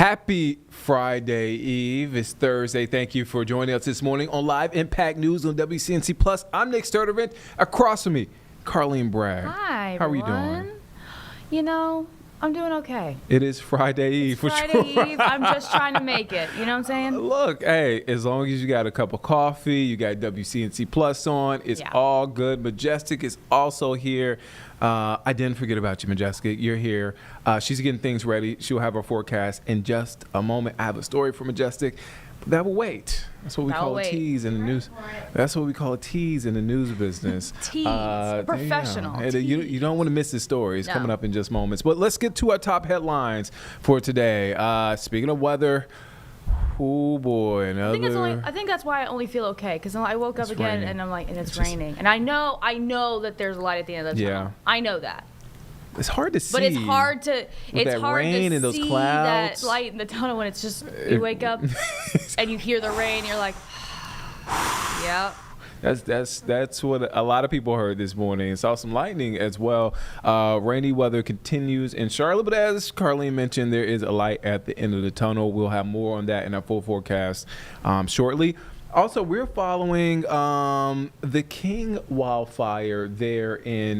Happy Friday Eve. It's Thursday. Thank you for joining us this morning on Live Impact News on WCNC Plus. I'm Nick Sturdivant. Across from me, Carlene Bragg. Hi, How everyone. are you doing? You know, I'm doing okay. It is Friday Eve for sure. Friday Eve. I'm just trying to make it. You know what I'm saying? Look, hey, as long as you got a cup of coffee, you got WCNC Plus on, it's all good. Majestic is also here. I didn't forget about you, Majestic. You're here. She's getting things ready. She'll have her forecast in just a moment. I have a story for Majestic. But that will wait. That's what we call a tease in the news. That's what we call a tease in the news business. Tease. Professional. You don't want to miss the stories coming up in just moments. But let's get to our top headlines for today. Speaking of weather, oh boy, I think that's why I only feel okay, because I woke up again raining. And I'm like, and it's raining. And I know that there's a light at the end of the tunnel. I know that. It's hard to see. But it's hard to rain and those see clouds. that light in the tunnel when it's just you wake up and you hear the rain. You're like, yeah. That's what a lot of people heard this morning. Saw some lightning as well. Rainy weather continues in Charlotte, but as Carlene mentioned, there is a light at the end of the tunnel. We'll have more on that in our full forecast shortly. Also, we're following the King wildfire there in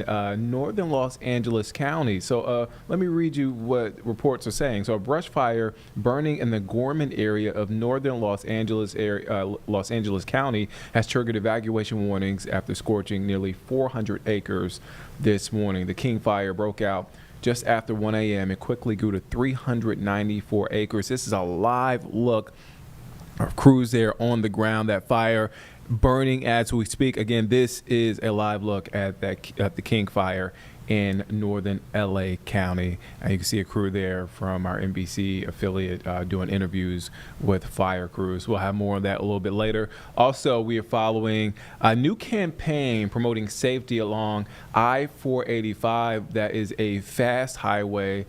northern Los Angeles County. So let me read you what reports are saying. So a brush fire burning in the Gorman area of northern Los Angeles County has triggered evacuation warnings after scorching nearly 400 acres this morning. The King fire broke out just after 1 a.m. and quickly grew to 394 acres. This is a live look. Our crews there on the ground, that fire burning as we speak. Again, this is a live look at the King fire in northern LA County. You can see a crew there from our NBC affiliate doing interviews with fire crews. We'll have more on that a little bit later. Also, we are following a new campaign promoting safety along I-485. That is a fast highway.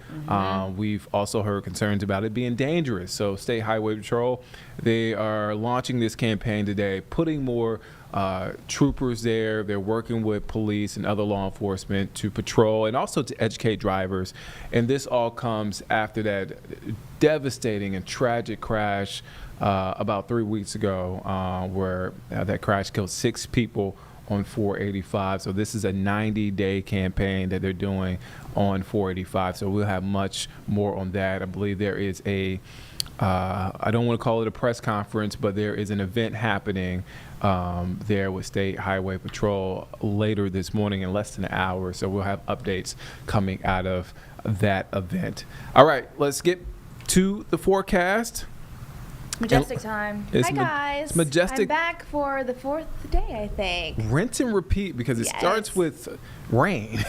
We've also heard concerns about it being dangerous. So State Highway Patrol, they are launching this campaign today, putting more troopers there. They're working with police and other law enforcement to patrol and also to educate drivers. And this all comes after that devastating and tragic crash about 3 weeks ago where that crash killed 6 people on 485. So this is a 90-day campaign that they're doing on 485. So we'll have much more on that. I believe there is I don't want to call it a press conference, but there is an event happening there with State Highway Patrol later this morning in less than an hour. So we'll have updates coming out of that event. All right, let's get to the forecast. Majestic time. Hi, guys. It's Majestic. I'm back for the 4th day, I think. Rinse and repeat because it starts with rain.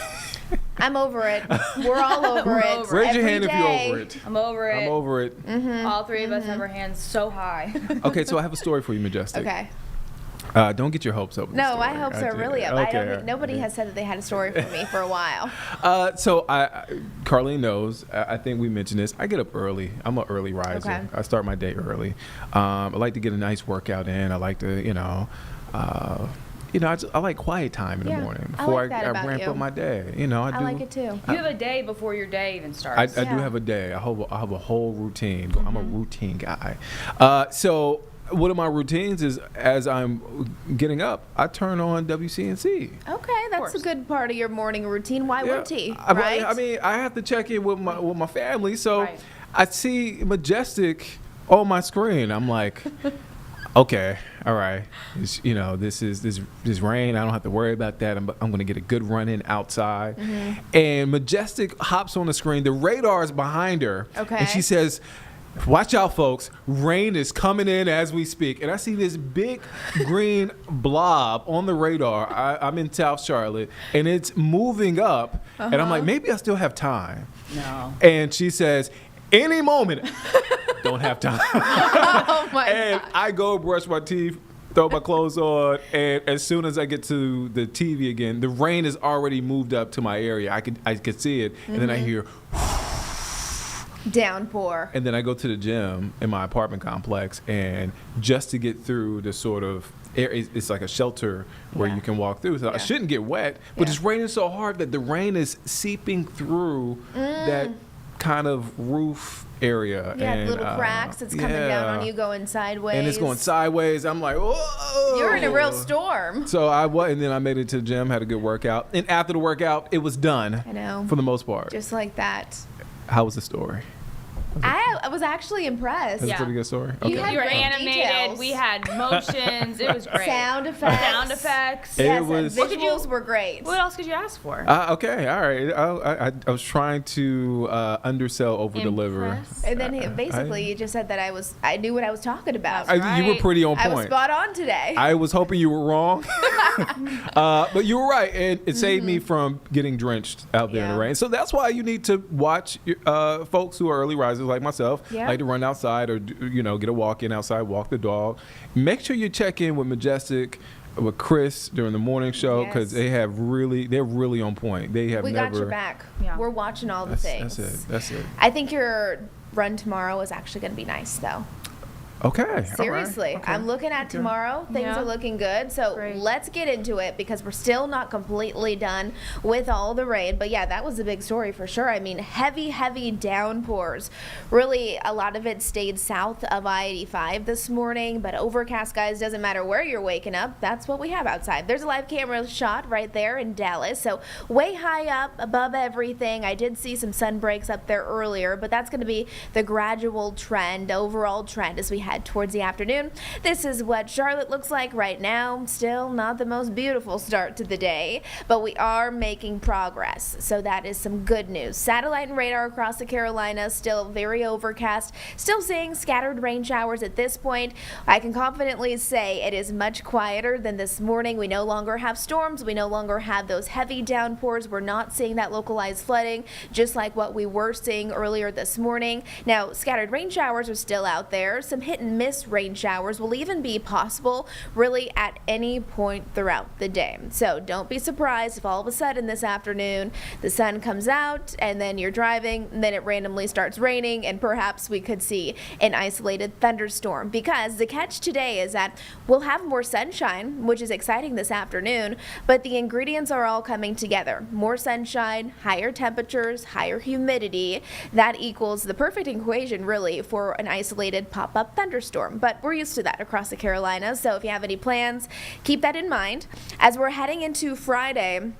I'm over it. We're all over it. Raise your hand if you're over it. I'm over it. I'm over it. All three of us have our hands so high. Okay, so I have a story for you, Majestic. Okay. Don't get your hopes up. No, my hopes are really up. Okay. Nobody has said that they had a story for me for a while. So Carlene knows. I think we mentioned this. I get up early. I'm an early riser. Okay. I start my day early. I like to get a nice workout in. I like to, I like quiet time in the morning before I ramp up my day. I like it too. You have a day before your day even starts. I do have a day. I have a whole routine. I'm a routine guy. So one of my routines is as I'm getting up, I turn on WCNC. Okay, that's a good part of your morning routine. Why RT, right? I mean, I have to check in with my family, so I see Majestic on my screen. I'm like, okay, all right. This rain. I don't have to worry about that. I'm going to get a good run in outside. And Majestic hops on the screen. The radar is behind her. Okay. And she says, watch out, folks. Rain is coming in as we speak. And I see this big green blob on the radar. I'm in South Charlotte, and it's moving up. And I'm like, maybe I still have time. No. And she says, any moment. Don't have time. Oh, my And God. I go brush my teeth, throw my clothes on, and as soon as I get to the TV again, the rain has already moved up to my area. I could see it, and then I hear downpour. And then I go to the gym in my apartment complex, and just to get through the sort of air, it's like a shelter where you can walk through. So I shouldn't get wet, but it's raining so hard that the rain is seeping through that kind of roof area. Yeah, and, little cracks. It's coming down on you, going sideways. And it's going sideways. I'm like, whoa. You're in a real storm. So and then I made it to the gym, had a good workout. And after the workout, it was done. I know. For the most part. Just like that. How was the story? I was actually impressed. That's a pretty good story. You Okay. had You were great animated. details. We had motions. It was great. Sound effects. Sound effects. It Yes, was- visuals were great. What else could you ask for? Okay, all right. I was trying to undersell, over deliver. Impress. And then basically you just said that I knew what I was talking about. You were right. pretty on I was point. spot on today. I was hoping you were wrong, but you were right. It saved me from getting drenched out there in the Yeah. rain. So that's why you need to watch folks who are early risers like myself, Yeah. like to run outside or get a walk in outside, walk the dog. Make sure you check in with Majestic, with Chris during the morning show, because Yes. they're really on point. They have We never. got your back. Yeah. We're watching all the things. That's it. I think your run tomorrow is actually going to be nice, though. Okay. all right, Seriously, okay. I'm looking at tomorrow. Things Yeah. are looking good. So Great. let's get into it because we're still not completely done with all the rain. But yeah, that was a big story for sure. I mean, heavy downpours. Really, a lot of it stayed south of I-85 this morning. But overcast, guys, doesn't matter where you're waking up. That's what we have outside. There's a live camera shot right there in Dallas. So way high up above everything. I did see some sun breaks up there earlier, but that's going to be the gradual trend, overall trend as we head towards the afternoon. This is what Charlotte looks like right now. Still not the most beautiful start to the day, but we are making progress. So that is some good news. Satellite and radar across the Carolinas, still very overcast. Still seeing scattered rain showers at this point. I can confidently say it is much quieter than this morning. We no longer have storms. We no longer have those heavy downpours. We're not seeing that localized flooding, just like what we were seeing earlier this morning. Now, scattered rain showers are still out there. Some hit and miss rain showers will even be possible really at any point throughout the day. So don't be surprised if all of a sudden this afternoon the sun comes out and then you're driving and then it randomly starts raining and perhaps we could see an isolated thunderstorm, because the catch today is that we'll have more sunshine, which is exciting this afternoon, but the ingredients are all coming together. More sunshine, higher temperatures, higher humidity. That equals the perfect equation really for an isolated pop-up thunderstorm. But we're used to that across the Carolinas, so if you have any plans, keep that in mind. As we're heading into Friday,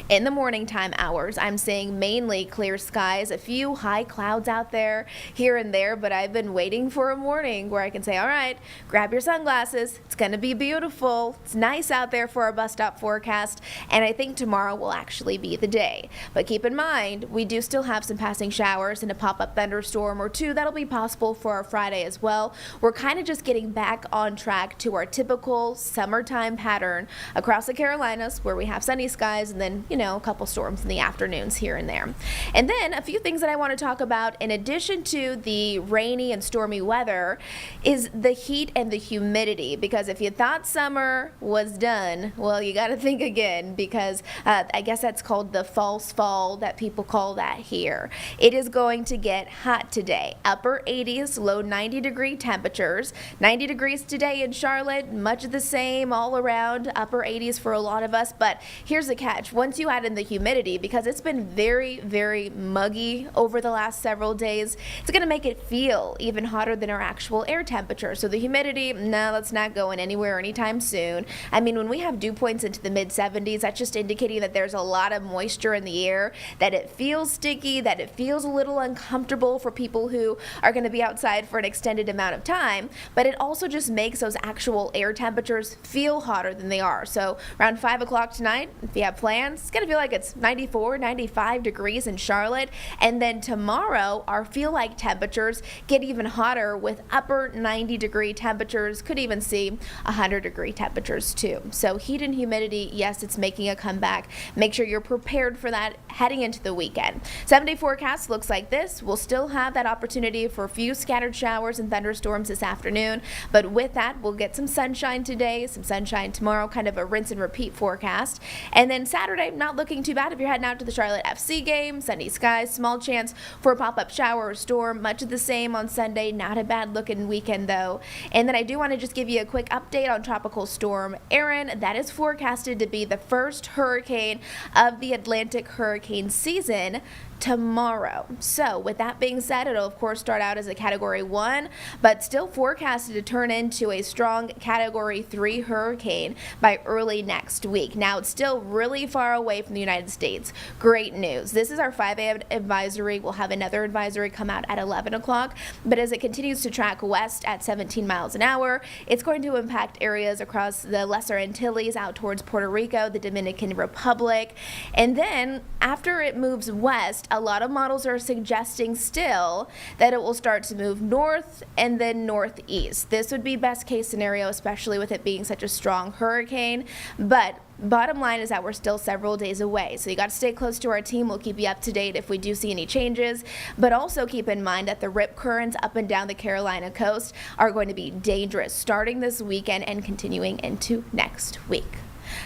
in the morning time hours, I'm seeing mainly clear skies, a few high clouds out there here and there, but I've been waiting for a morning where I can say, all right, grab your sunglasses. It's going to be beautiful. It's nice out there for our bus stop forecast, and I think tomorrow will actually be the day. But keep in mind, we do still have some passing showers and a pop-up thunderstorm or two that'll be possible for our Friday as well. We're kind of just getting back on track to our typical summertime pattern across the Carolinas, where we have sunny skies and then a couple storms in the afternoons here and there. And then a few things that I want to talk about in addition to the rainy and stormy weather is the heat and the humidity, because if you thought summer was done, well, you got to think again, because I guess that's called the false fall that people call that here. It is going to get hot today. Upper 80s, low 90-degree temperatures. 90 degrees today in Charlotte, much of the same all around, upper 80s for a lot of us. But here's the catch. Once you add in the humidity, because it's been very muggy over the last several days, it's going to make it feel even hotter than our actual air temperature. So the humidity, no, that's not going anywhere anytime soon. I mean, when we have dew points into the mid-70s, that's just indicating that there's a lot of moisture in the air, that it feels sticky, that it feels a little uncomfortable for people who are going to be outside for an extended amount of time, but it also just makes those actual air temperatures feel hotter than they are. So around 5 o'clock tonight, if you have plans, it's going to feel like it's 94, 95 degrees in Charlotte. And then tomorrow, our feel-like temperatures get even hotter with upper 90-degree temperatures. Could even see 100-degree temperatures too. So heat and humidity, yes, it's making a comeback. Make sure you're prepared for that heading into the weekend. 7-day forecast looks like this. We'll still have that opportunity for a few scattered showers and thunderstorms this afternoon. But with that, we'll get some sunshine today, some sunshine tomorrow, kind of a rinse and repeat forecast. And then Saturday, not looking too bad if you're heading out to the Charlotte FC game. Sunny skies, small chance for a pop-up shower or storm. Much of the same on Sunday. Not a bad looking weekend though. And then I do want to just give you a quick update on Tropical Storm Erin. That is forecasted to be the first hurricane of the Atlantic hurricane season tomorrow. So with that being said, it'll of course start out as a Category 1, but still forecasted to turn into a strong Category 3 hurricane by early next week. Now it's still really far away from the United States. Great news. This is our 5 a.m. advisory. We'll have another advisory come out at 11 o'clock, but as it continues to track west at 17 miles an hour, it's going to impact areas across the Lesser Antilles out towards Puerto Rico, the Dominican Republic, and then after it moves west, a lot of models are suggesting still that it will start to move north and then northeast. This would be best case scenario, especially with it being such a strong hurricane. But bottom line is that we're still several days away. So you got to stay close to our team. We'll keep you up to date if we do see any changes. But also keep in mind that the rip currents up and down the Carolina coast are going to be dangerous starting this weekend and continuing into next week.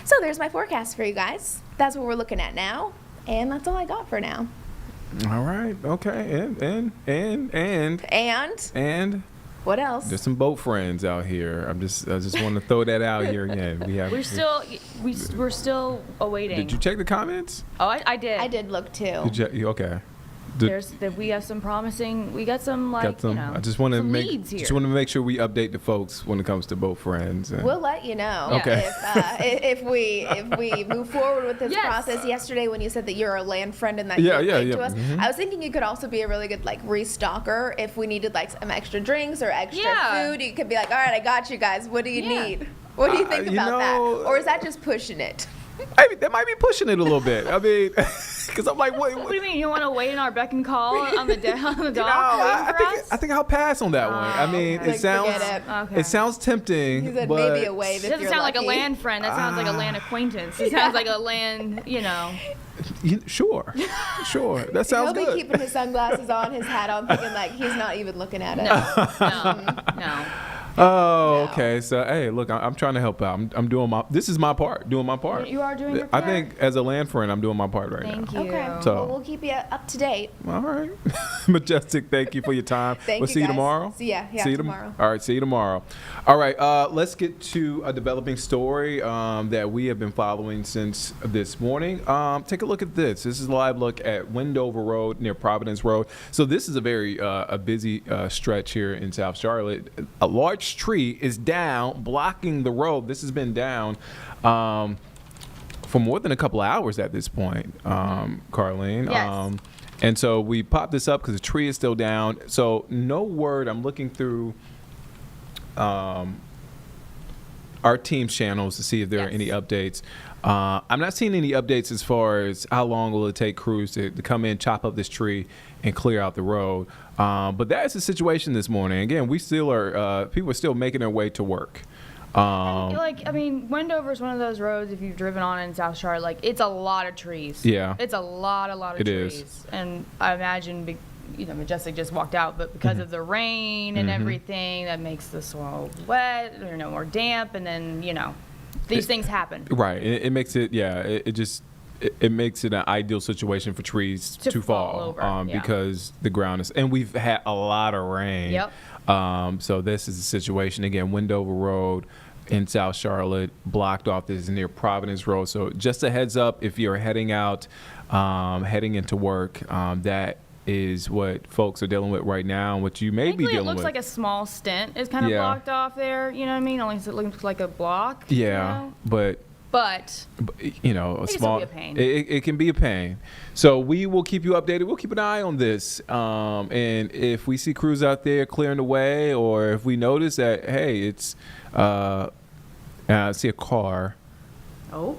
So there's my forecast for you guys. That's what we're looking at now. And that's all I got for now. All right. Okay. And What else? there's some boat friends out here. I just want to throw that out here again. We're still awaiting. Did you check the comments? Oh, I did. I did look too. Okay. We have some promising. We got some I just want to leads here. make sure we update the folks when it comes to boat friends. We'll let you know Okay. if we move forward with this process. Yesterday, when you said that you're a land friend and that you to us, I was thinking you could also be a really good restocker if we needed some extra drinks or extra food. You could be like, all right, I got you guys. What do you need? What do you think about that? Or is that just pushing it? I mean, that might be pushing it a little bit. I mean, because I'm like, what do you mean? You want to wait in our beck and call on the dock? I think I'll pass on that one. I mean, okay. it sounds tempting. He said but maybe a wave. It doesn't sound like a land friend. That sounds like a land acquaintance. It sounds like a land, Sure. That sounds good. He'll be keeping his sunglasses on, his hat on, thinking he's not even looking at it. No. Oh, no. Okay. So, hey, look, I'm trying to help out. I'm doing this is my part. Doing my part. You are doing your part. I think as a land friend, I'm doing my part right Thank now. you. Okay. So well, we'll keep you up to date. All right. Majestic, thank you for your time. We'll see you tomorrow. See you tomorrow. All right. See you tomorrow. All right. Let's get to a developing story that we have been following since this morning. Take a look at this. This is a live look at Wendover Road near Providence Road. So this is a very a busy stretch here in South Charlotte. A large tree is down, blocking the road. This has been down for more than a couple of hours at this point, Carlene. Yes. And so we popped this up because the tree is still down. So no word. I'm looking through our team's channels to see if there are any updates. I'm not seeing any updates as far as how long will it take crews to come in, chop up this tree, and clear out the road. But that is the situation this morning. Again, we still are. People are still making their way to work. Wendover is one of those roads. If you've driven on in South Charlotte, it's a lot of trees. Yeah, it's a lot of trees. Is. And I imagine, Majestic just walked out, but because of the rain and everything, that makes the soil wet or more damp, and then these things happen. Right. It makes it. Yeah. It makes it an ideal situation for trees to fall over, because the ground is, and we've had a lot of rain. Yep. So this is the situation again. Wendover Road in South Charlotte blocked off. This is near Providence Road. So just a heads up, if you're heading out, heading into work, that is what folks are dealing with right now, and what you may be dealing with. It looks like a small stent is kind of blocked off there. You know what I mean? Only it looks like a block. Yeah, but a small. It can be a pain. So we will keep you updated. We'll keep an eye on this, and if we see crews out there clearing the way, or if we notice that it's, I see a car. Oh.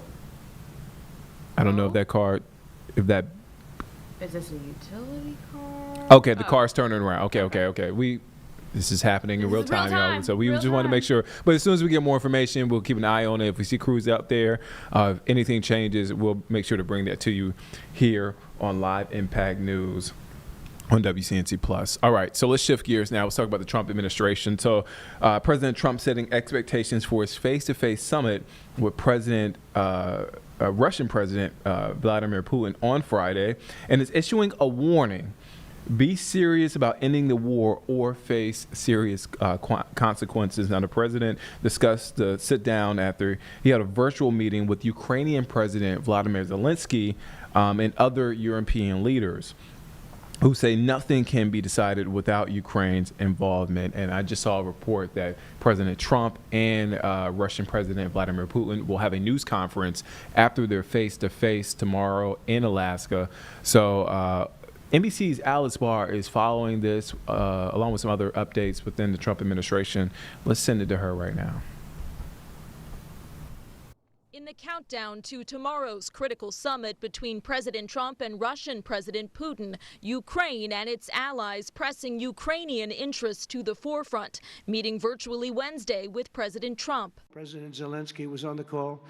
I don't know if that. Is this a utility car? Okay, the car's turning around. Okay. This is happening in real time. So we just want to make sure. But as soon as we get more information, we'll keep an eye on it. If we see crews out there, if anything changes, we'll make sure to bring that to you here on Live Impact News. on WCNC Plus. All right, so let's shift gears now. Let's talk about the Trump administration. So President Trump setting expectations for his face-to-face summit with Russian President Vladimir Putin on Friday, and is issuing a warning. Be serious about ending the war or face serious consequences. Now, the president discussed the sit down after he had a virtual meeting with Ukrainian President Vladimir Zelensky and other European leaders, who say nothing can be decided without Ukraine's involvement. And I just saw a report that President Trump and Russian President Vladimir Putin will have a news conference after their face-to-face tomorrow in Alaska. So NBC's Alice Barr is following this, along with some other updates within the Trump administration. Let's send it to her right now. In the countdown to tomorrow's critical summit between President Trump and Russian President Putin, Ukraine and its allies pressing Ukrainian interests to the forefront, meeting virtually Wednesday with President Trump. President Zelensky was on the call.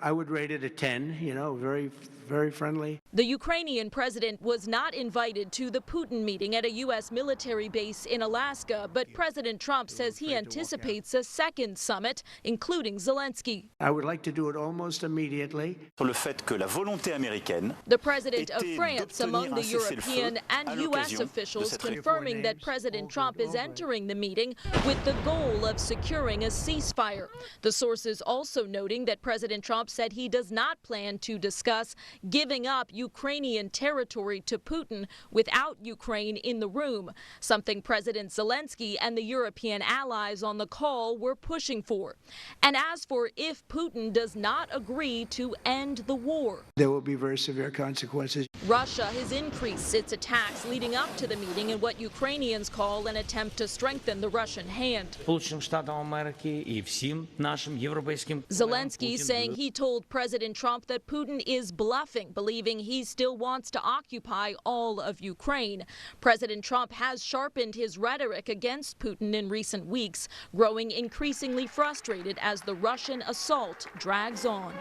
I would rate it a 10, very, very friendly. The Ukrainian president was not invited to the Putin meeting at a U.S. military base in Alaska, but President Trump says he anticipates a second summit, including Zelensky. I would like to do it almost immediately. Le fait que la volonté américaine The president of France among the European and U.S. officials confirming that President Trump is entering the meeting with the goal of securing a ceasefire. The sources also noting that President Trump said he does not plan to discuss giving up Ukrainian territory to Putin without Ukraine in the room, something President Zelensky and the European allies on the call were pushing for. And as for if Putin does not agree to end the war, There will be very severe consequences. Russia has increased its attacks leading up to the meeting in what Ukrainians call an attempt to strengthen the Russian hand. Zelensky saying he told President Trump that Putin is bluffing, believing he still wants to occupy all of Ukraine. President Trump has sharpened his rhetoric against Putin in recent weeks, growing increasingly frustrated as the Russian assault drags on.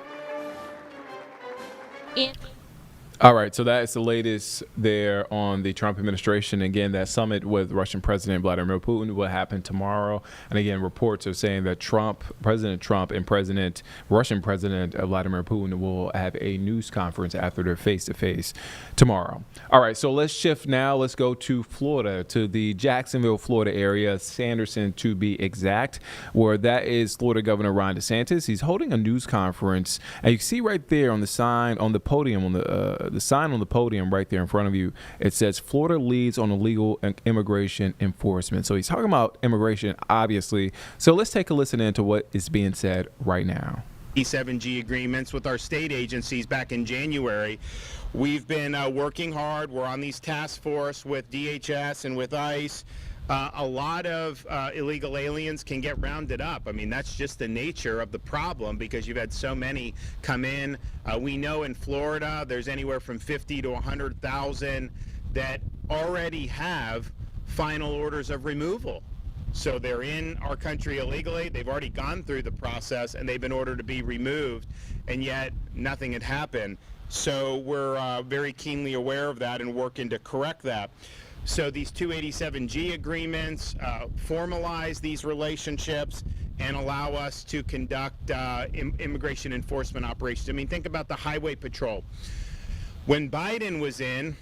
All right, so that is the latest there on the Trump administration. Again, that summit with Russian President Vladimir Putin will happen tomorrow. And again, reports are saying that President Trump and Russian President Vladimir Putin will have a news conference after their face-to-face tomorrow. All right, so let's shift now. Let's go to Florida, to the Jacksonville, Florida area, Sanderson to be exact, where that is Florida Governor Ron DeSantis. He's holding a news conference, and you can see right there on the sign on the podium, on the sign on the podium right there in front of you, it says Florida leads on illegal immigration enforcement. So he's talking about immigration, obviously. So let's take a listen into what is being said right now. E7G agreements with our state agencies back in January. We've been working hard. We're on these task force with DHS and with ICE. A lot of illegal aliens can get rounded up. I mean, that's just the nature of the problem because you've had so many come in. We know in Florida there's anywhere from 50 to 100,000 that already have final orders of removal. So they're in our country illegally. They've already gone through the process and they've been ordered to be removed, and yet nothing had happened. So we're very keenly aware of that and working to correct that. So these 287G agreements formalize these relationships and allow us to conduct immigration enforcement operations. I mean, think about the highway patrol. When Biden was in,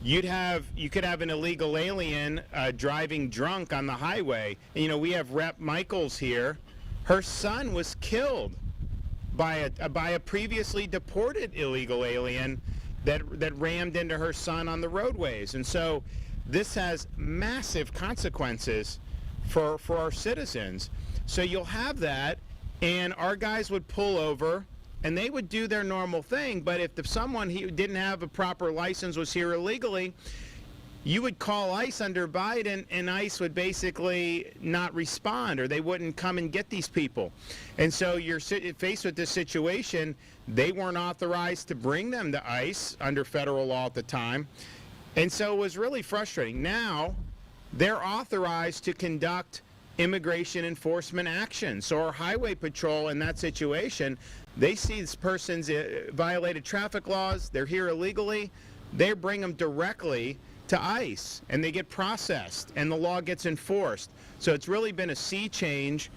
you could have an illegal alien driving drunk on the highway. And, we have Rep. Michaels here. Her son was killed by a previously deported illegal alien that rammed into her son on the roadways. And so this has massive consequences for our citizens. So you'll have that, and our guys would pull over, and they would do their normal thing. But if someone who didn't have a proper license was here illegally, you would call ICE under Biden, and ICE would basically not respond, or they wouldn't come and get these people. And so you're faced with this situation. They weren't authorized to bring them to ICE under federal law at the time. And so it was really frustrating. Now, they're authorized to conduct immigration enforcement action. So our highway patrol in that situation, they see this person's violated traffic laws, they're here illegally, they bring them directly to ICE, and they get processed, and the law gets enforced. So it's really been a sea change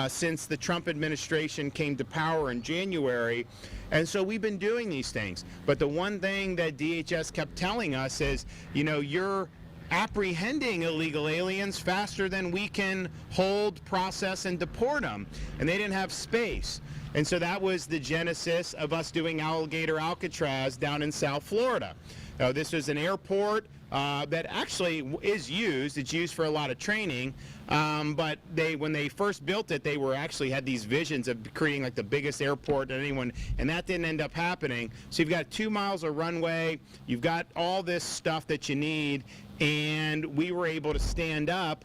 since the Trump administration came to power in January. And so we've been doing these things. But the one thing that DHS kept telling us is, you know, you're apprehending illegal aliens faster than we can hold, process, and deport them. And they didn't have space. And so that was the genesis of us doing Alligator Alcatraz down in South Florida. Now, this was an airport that actually is used. It's used for a lot of training. But when they first built it, they actually had these visions of creating like the biggest airport that anyone, and that didn't end up happening. So you've got 2 miles of runway, you've got all this stuff that you need, and we were able to stand up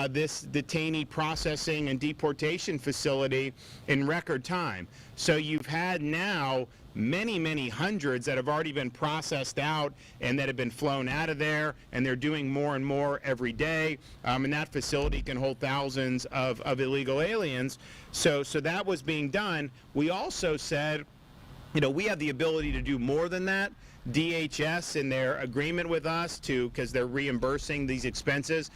this detainee processing and deportation facility in record time. So you've had now many hundreds that have already been processed out and that have been flown out of there, and they're doing more and more every day. And that facility can hold thousands of illegal aliens. So that was being done. We also said, you know, we have the ability to do more than that. DHS, in their agreement with us, because they're reimbursing these expenses,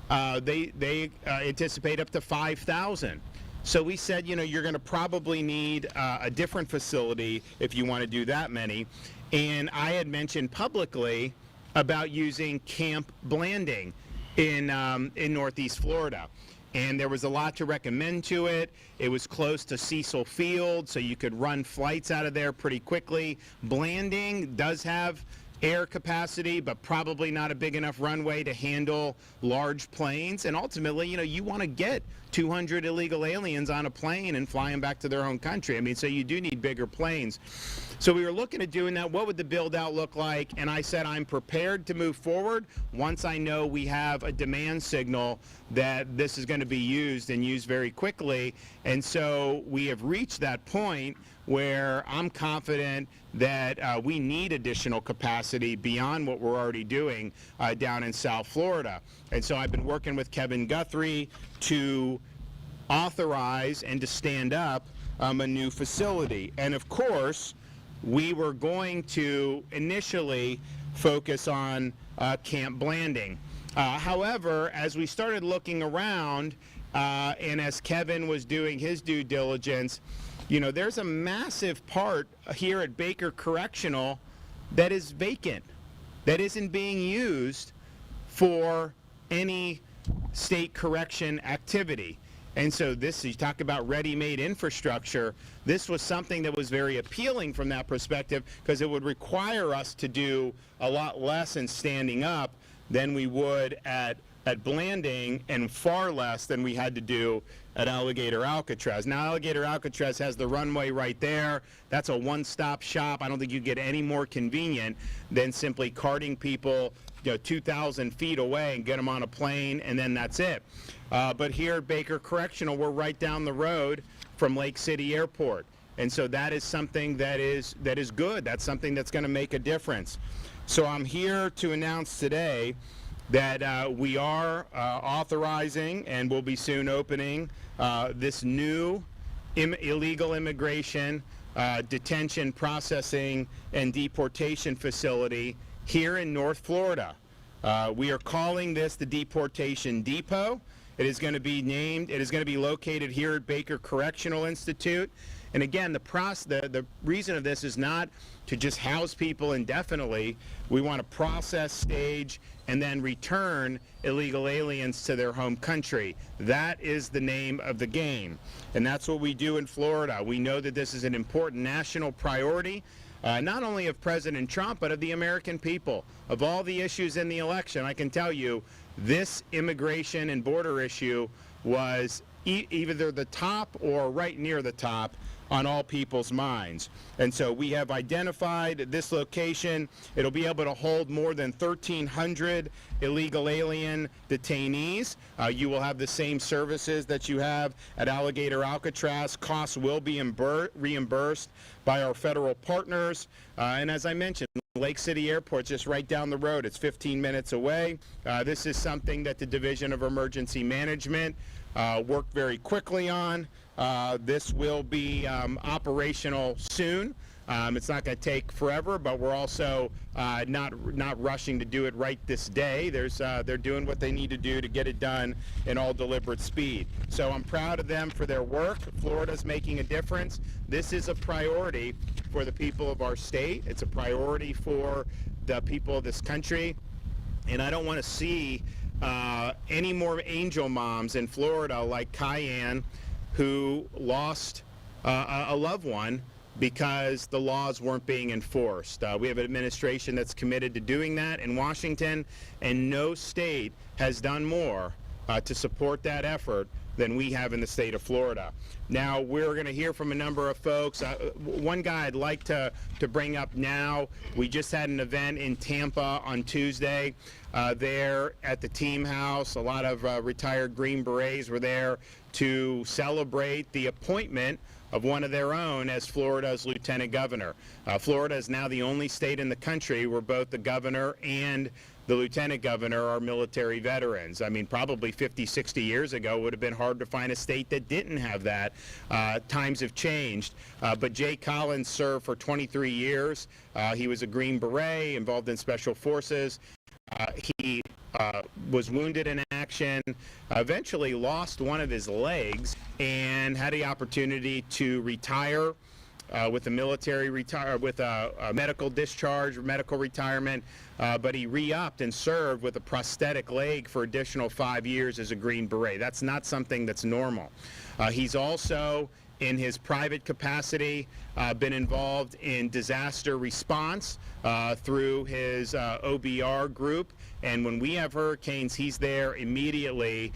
they anticipate up to 5,000. So we said, you know, you're going to probably need a different facility if you want to do that many. And I had mentioned publicly about using Camp Blanding in Northeast Florida. And there was a lot to recommend to it. It was close to Cecil Field, so you could run flights out of there pretty quickly. Blanding does have air capacity, but probably not a big enough runway to handle large planes. And ultimately, you know, you want to get 200 illegal aliens on a plane and fly them back to their own country. I mean, so you do need bigger planes. So we were looking at doing that. What would the build out look like? And I said, I'm prepared to move forward once I know we have a demand signal that this is going to be used and used very quickly. And so we have reached that point where I'm confident that we need additional capacity beyond what we're already doing down in South Florida. And so I've been working with Kevin Guthrie to authorize and to stand up a new facility. And of course, we were going to initially focus on Camp Blanding. However, as we started looking around and as Kevin was doing his due diligence, you know, there's a massive part here at Baker Correctional that is vacant, that isn't being used for any state correction activity. And so this, you talk about ready-made infrastructure, this was something that was very appealing from that perspective because it would require us to do a lot less in standing up than we would at Blanding, and far less than we had to do at Alligator Alcatraz. Now, Alligator Alcatraz has the runway right there. That's a one-stop shop. I don't think you get any more convenient than simply carting people, you know, 2,000 feet away and get them on a plane, and then that's it. But here at Baker Correctional, we're right down the road from Lake City Airport. And so that is something that is good. That's something that's going to make a difference. So I'm here to announce today that we are authorizing and will be soon opening this new illegal immigration, detention, processing, and deportation facility here in North Florida. We are calling this the Deportation Depot. It is going to be located here at Baker Correctional Institute. And again, the reason of this is not to just house people indefinitely. We want to process, stage, and then return illegal aliens to their home country. That is the name of the game. And that's what we do in Florida. We know that this is an important national priority, not only of President Trump, but of the American people. Of all the issues in the election, I can tell you this immigration and border issue was either the top or right near the top on all people's minds. And so we have identified this location. It'll be able to hold more than 1,300 illegal alien detainees. You will have the same services that you have at Alligator Alcatraz. Costs will be reimbursed by our federal partners. And as I mentioned, Lake City Airport, just right down the road. It's 15 minutes away. This is something that the Division of Emergency Management worked very quickly on. This will be operational soon. It's not going to take forever, but we're also not rushing to do it right this day. They're doing what they need to do to get it done in all deliberate speed. So I'm proud of them for their work. Florida's making a difference. This is a priority for the people of our state. It's a priority for the people of this country. And I don't want to see any more angel moms in Florida like Cayenne, who lost a loved one because the laws weren't being enforced. We have an administration that's committed to doing that in Washington, and no state has done more to support that effort than we have in the state of Florida. Now, we're going to hear from a number of folks. One guy I'd like to bring up now, we just had an event in Tampa on Tuesday there at the team house. A lot of retired Green Berets were there to celebrate the appointment of one of their own as Florida's lieutenant governor. Florida is now the only state in the country where both the governor and the lieutenant governor are military veterans. I mean, probably 50, 60 years ago, it would have been hard to find a state that didn't have that. Times have changed. But Jay Collins served for 23 years. He was a Green Beret, involved in special forces. He was wounded in action, eventually lost one of his legs, and had the opportunity to retire with a military with a medical discharge, medical retirement, but he re-upped and served with a prosthetic leg for additional 5 years as a Green Beret. That's not something that's normal. He's also, in his private capacity, been involved in disaster response through his OBR group. And when we have hurricanes, he's there immediately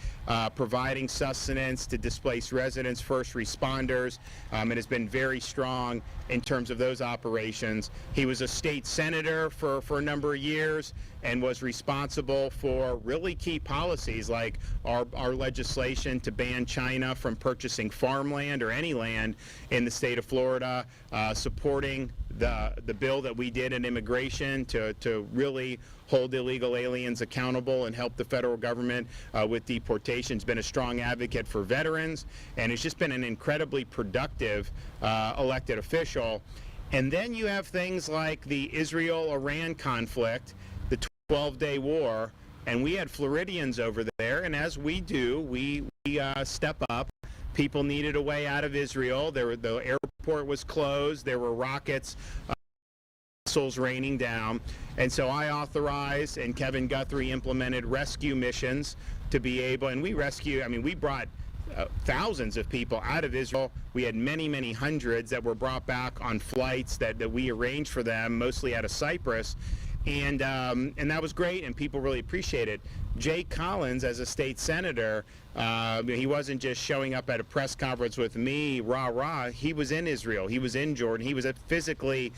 providing sustenance to displaced residents, first responders, and has been very strong in terms of those operations. He was a state senator for a number of years and was responsible for really key policies like our legislation to ban China from purchasing farmland or any land in the state of Florida, supporting the bill that we did in immigration to really hold illegal aliens accountable and help the federal government with deportations. Been a strong advocate for veterans, and has just been an incredibly productive elected official. And then you have things like the Israel-Iran conflict, the 12-day war, and we had Floridians over there, and as we do, we step up. People needed a way out of Israel. The airport was closed. There were rockets, missiles raining down. And so I authorized, and Kevin Guthrie implemented rescue missions to be able, and we brought thousands of people out of Israel. We had many, many hundreds that were brought back on flights that we arranged for them, mostly out of Cyprus. And that was great, and people really appreciate it. Jay Collins, as a state senator, he wasn't just showing up at a press conference with me, rah-rah. He was in Israel. He was in Jordan. He was physically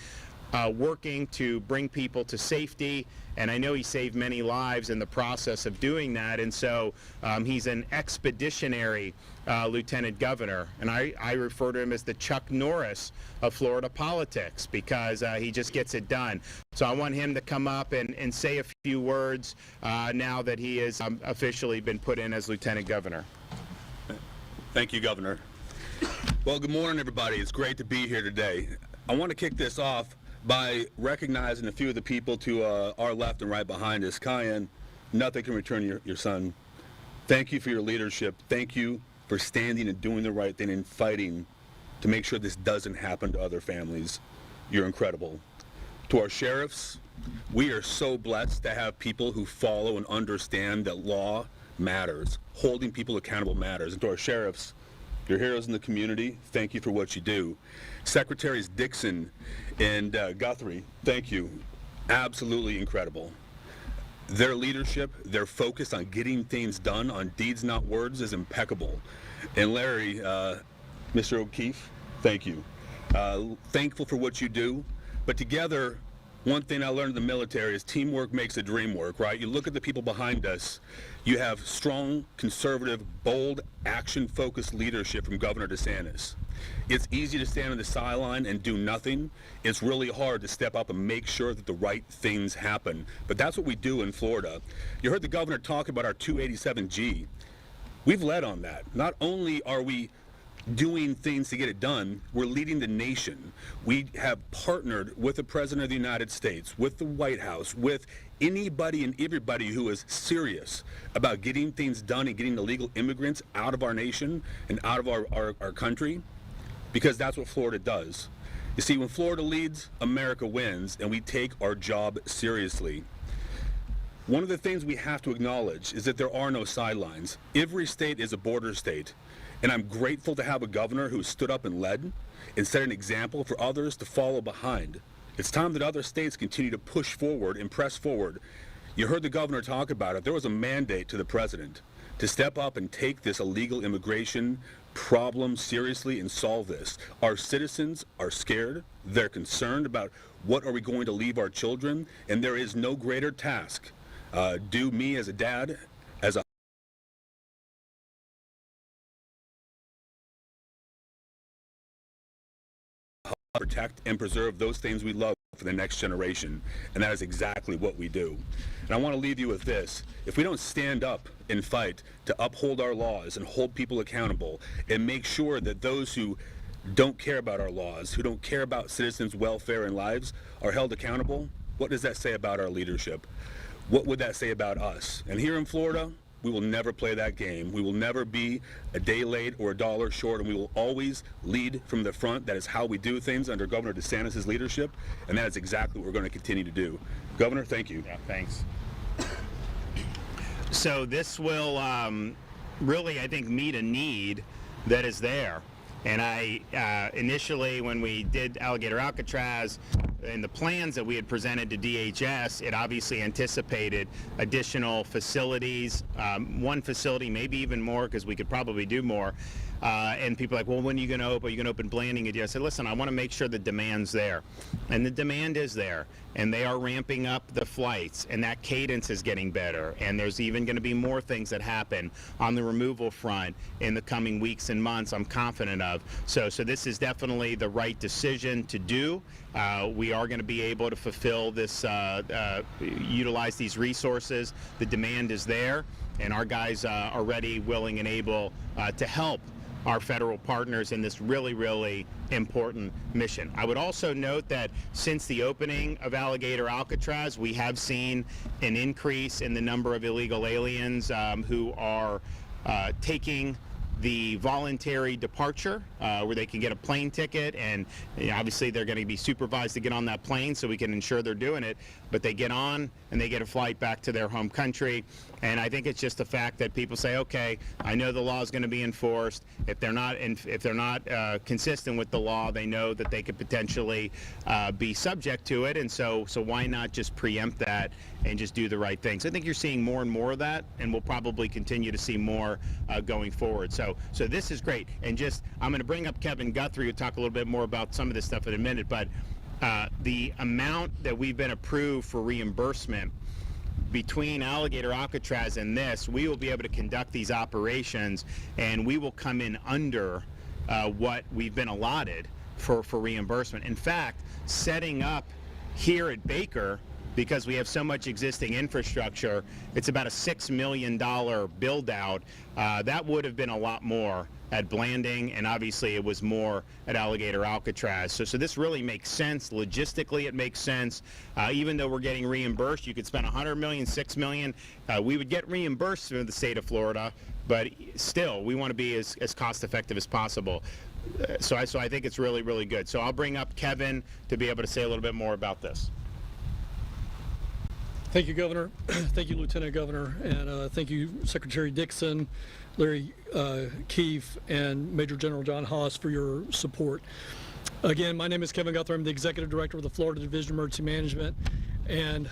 working to bring people to safety, and I know he saved many lives in the process of doing that. And so he's an expeditionary lieutenant governor, and I refer to him as the Chuck Norris of Florida politics because he just gets it done. So I want him to come up and say a few words now that he has officially been put in as lieutenant governor. Thank you, Governor. Well, good morning, everybody. It's great to be here today. I want to kick this off by recognizing a few of the people to our left and right behind us. Cayenne, nothing can return your son. Thank you for your leadership. Thank you for standing and doing the right thing and fighting to make sure this doesn't happen to other families. You're incredible. To our sheriffs, we are so blessed to have people who follow and understand that law matters. Holding people accountable matters. And to our sheriffs, you're heroes in the community. Thank you for what you do. Secretaries Dixon and Guthrie, thank you. Absolutely incredible. Their leadership, their focus on getting things done, on deeds, not words, is impeccable. And Larry, Mr. O'Keefe, thank you. Thankful for what you do. But together, one thing I learned in the military is teamwork makes the dream work, right? You look at the people behind us. You have strong, conservative, bold, action-focused leadership from Governor DeSantis. It's easy to stand on the sideline and do nothing. It's really hard to step up and make sure that the right things happen. But that's what we do in Florida. You heard the governor talk about our 287G. We've led on that. Not only are we doing things to get it done. We're leading the nation. We have partnered with the President of the United States, with the White House, with anybody and everybody who is serious about getting things done and getting illegal immigrants out of our nation and out of our country, because that's what Florida does. You see, when Florida leads, America wins, and we take our job seriously. One of the things we have to acknowledge is that there are no sidelines. Every state is a border state, and I'm grateful to have a governor who stood up and led and set an example for others to follow behind. It's time that other states continue to push forward and press forward. You heard the governor talk about it. There was a mandate to the president to step up and take this illegal immigration problem seriously and solve this. Our citizens are scared. They're concerned about what are we going to leave our children, and there is no greater task due me as a dad, as a protect and preserve those things we love for the next generation, and that is exactly what we do. And I want to leave you with this. If we don't stand up and fight to uphold our laws and hold people accountable and make sure that those who don't care about our laws, who don't care about citizens' welfare and lives, are held accountable, what does that say about our leadership? What would that say about us? And here in Florida, we will never play that game. We will never be a day late or a dollar short, and we will always lead from the front. That is how we do things under Governor DeSantis' leadership, and that is exactly what we're going to continue to do. Governor, thank you. Yeah, thanks. So this will really, I think, meet a need that is there. And I initially, when we did Alligator Alcatraz, in the plans that we had presented to DHS, it obviously anticipated additional facilities, one facility, maybe even more, because we could probably do more. And people are like, well, when are you going to open? Are you going to open Blanding? And I said, listen, I want to make sure the demand's there. And the demand is there. And they are ramping up the flights. And that cadence is getting better. And there's even going to be more things that happen on the removal front in the coming weeks and months, I'm confident of. So this is definitely the right decision to do. We are going to be able to fulfill this, utilize these resources. The demand is there. And our guys are ready, willing, and able to help our federal partners in this really, really important mission. I would also note that since the opening of Alligator Alcatraz, we have seen an increase in the number of illegal aliens who are taking the voluntary departure where they can get a plane ticket, and obviously they're going to be supervised to get on that plane so we can ensure they're doing it, but they get on and they get a flight back to their home country. And I think it's just the fact that people say, okay, I know the law is going to be enforced. If they're not consistent with the law, they know that they could potentially be subject to it, and so why not just preempt that and just do the right things? I think you're seeing more and more of that, and we'll probably continue to see more going forward. So this is great. And just, I'm going to bring up Kevin Guthrie to talk a little bit more about some of this stuff in a minute, but the amount that we've been approved for reimbursement between Alligator Alcatraz and this, we will be able to conduct these operations, and we will come in under what we've been allotted for reimbursement. In fact, setting up here at Baker, because we have so much existing infrastructure, it's about a $6 million build out. That would have been a lot more at Blanding, and obviously it was more at Alligator Alcatraz. So this really makes sense. Logistically, it makes sense. Even though we're getting reimbursed, you could spend $100 million, $6 million. We would get reimbursed from the state of Florida, but still, we want to be as cost effective as possible. So I think it's really, really good. So I'll bring up Kevin to be able to say a little bit more about this. Thank you, Governor. Thank you, Lieutenant Governor, and thank you, Secretary Dixon, Larry Keefe, and Major General John Haas for your support. Again, my name is Kevin Guthrie. I'm the Executive Director of the Florida Division of Emergency Management, and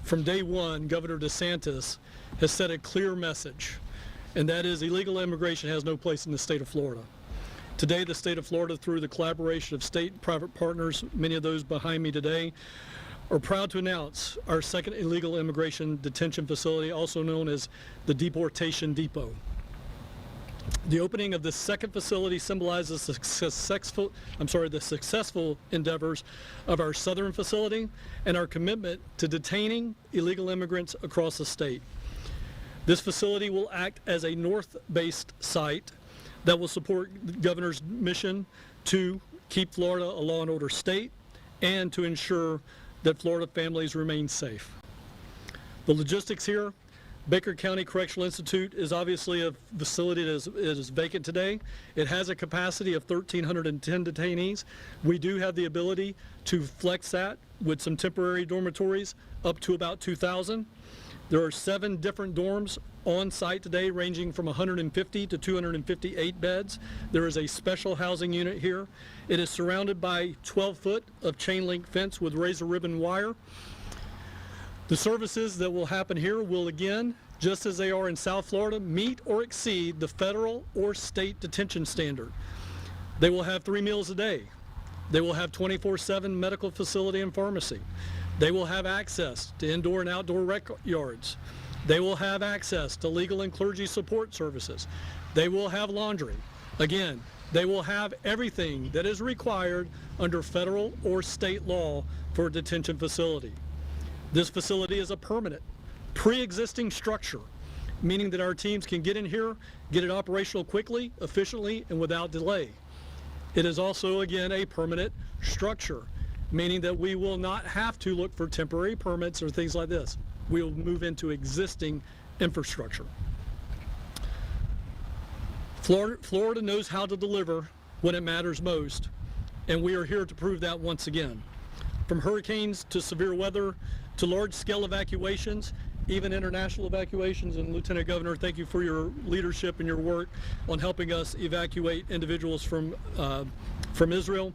from day one, Governor DeSantis has set a clear message, and that is illegal immigration has no place in the state of Florida. Today, the state of Florida, through the collaboration of state and private partners, many of those behind me today, are proud to announce our second illegal immigration detention facility, also known as the Deportation Depot. The opening of this second facility symbolizes the successful endeavors of our southern facility and our commitment to detaining illegal immigrants across the state. This facility will act as a north-based site that will support the governor's mission to keep Florida a law and order state and to ensure that Florida families remain safe. The logistics here, Baker County Correctional Institute is obviously a facility that is vacant today. It has a capacity of 1,310 detainees. We do have the ability to flex that with some temporary dormitories up to about 2,000. There are 7 different dorms on site today, ranging from 150 to 258 beds. There is a special housing unit here. It is surrounded by 12 foot of chain link fence with razor ribbon wire. The services that will happen here will, again, just as they are in South Florida, meet or exceed the federal or state detention standard. They will have 3 meals a day. They will have 24/7 medical facility and pharmacy. They will have access to indoor and outdoor rec yards. They will have access to legal and clergy support services. They will have laundry. Again, they will have everything that is required under federal or state law for a detention facility. This facility is a permanent, pre-existing structure, meaning that our teams can get in here, get it operational quickly, efficiently, and without delay. It is also, again, a permanent structure, meaning that we will not have to look for temporary permits or things like this. We will move into existing infrastructure. Florida knows how to deliver when it matters most, and we are here to prove that once again. From hurricanes to severe weather to large-scale evacuations, even international evacuations, and Lieutenant Governor, thank you for your leadership and your work on helping us evacuate individuals from Israel.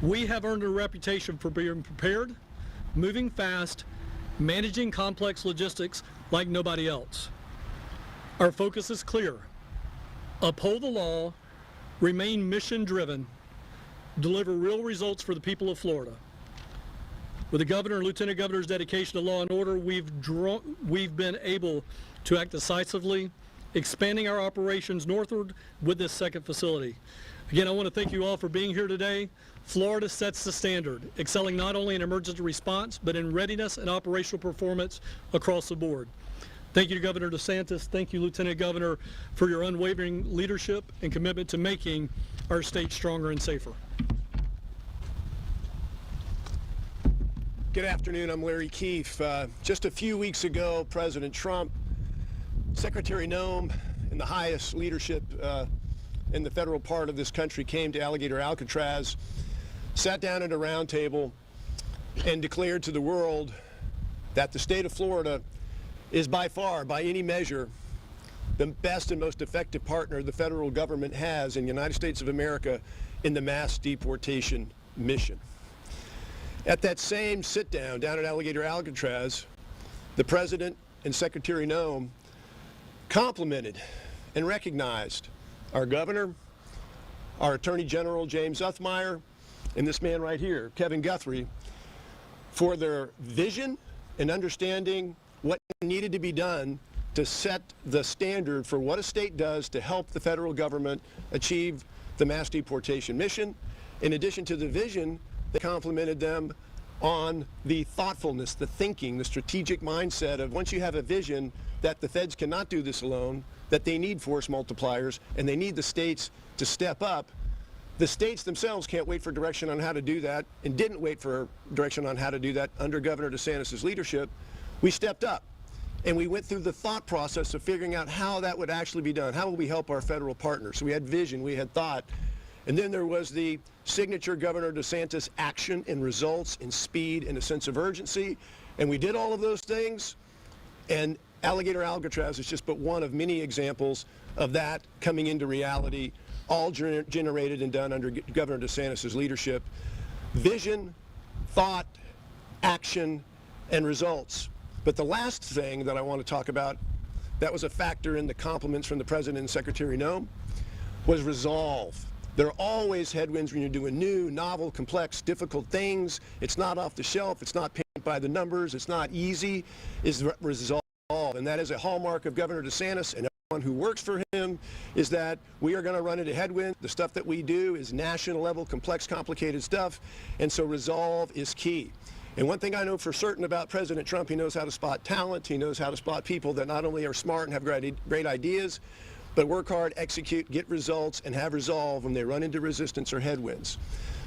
We have earned a reputation for being prepared, moving fast, managing complex logistics like nobody else. Our focus is clear: uphold the law, remain mission-driven, deliver real results for the people of Florida. With the governor and lieutenant governor's dedication to law and order, we've been able to act decisively, expanding our operations northward with this second facility. Again, I want to thank you all for being here today. Florida sets the standard, excelling not only in emergency response, but in readiness and operational performance across the board. Thank you to Governor DeSantis. Thank you, Lieutenant Governor, for your unwavering leadership and commitment to making our state stronger and safer. Good afternoon, I'm Larry Keefe. Just a few weeks ago, President Trump, Secretary Noem, and the highest leadership in the federal part of this country came to Alligator Alcatraz, sat down at a round table, and declared to the world that the state of Florida is by far, by any measure, the best and most effective partner the federal government has in the United States of America in the mass deportation mission. At that same sit-down down at Alligator Alcatraz, the President and Secretary Noem complimented and recognized our governor, our Attorney General James Uthmeier, and this man right here, Kevin Guthrie, for their vision and understanding what needed to be done to set the standard for what a state does to help the federal government achieve the mass deportation mission. In addition to the vision, they complimented them on the thoughtfulness, the thinking, the strategic mindset of once you have a vision that the feds cannot do this alone, that they need force multipliers, and they need the states to step up. The states themselves can't wait for direction on how to do that, and didn't wait for direction on how to do that under Governor DeSantis' leadership. We stepped up, and we went through the thought process of figuring out how that would actually be done. How will we help our federal partners? So we had vision, we had thought. And then there was the signature Governor DeSantis action and results and speed and a sense of urgency. And we did all of those things. And Alligator Alcatraz is just but one of many examples of that coming into reality, all generated and done under Governor DeSantis' leadership. Vision, thought, action, and results. But the last thing that I want to talk about that was a factor in the compliments from the President and Secretary Noem was resolve. There are always headwinds when you're doing new, novel, complex, difficult things. It's not off the shelf. It's not paint by the numbers. It's not easy. It's resolve. And that is a hallmark of Governor DeSantis and everyone who works for him, is that we are going to run into headwinds. The stuff that we do is national level, complex, complicated stuff. And so resolve is key. And one thing I know for certain about President Trump, he knows how to spot talent. He knows how to spot people that not only are smart and have great ideas, but work hard, execute, get results, and have resolve when they run into resistance or headwinds.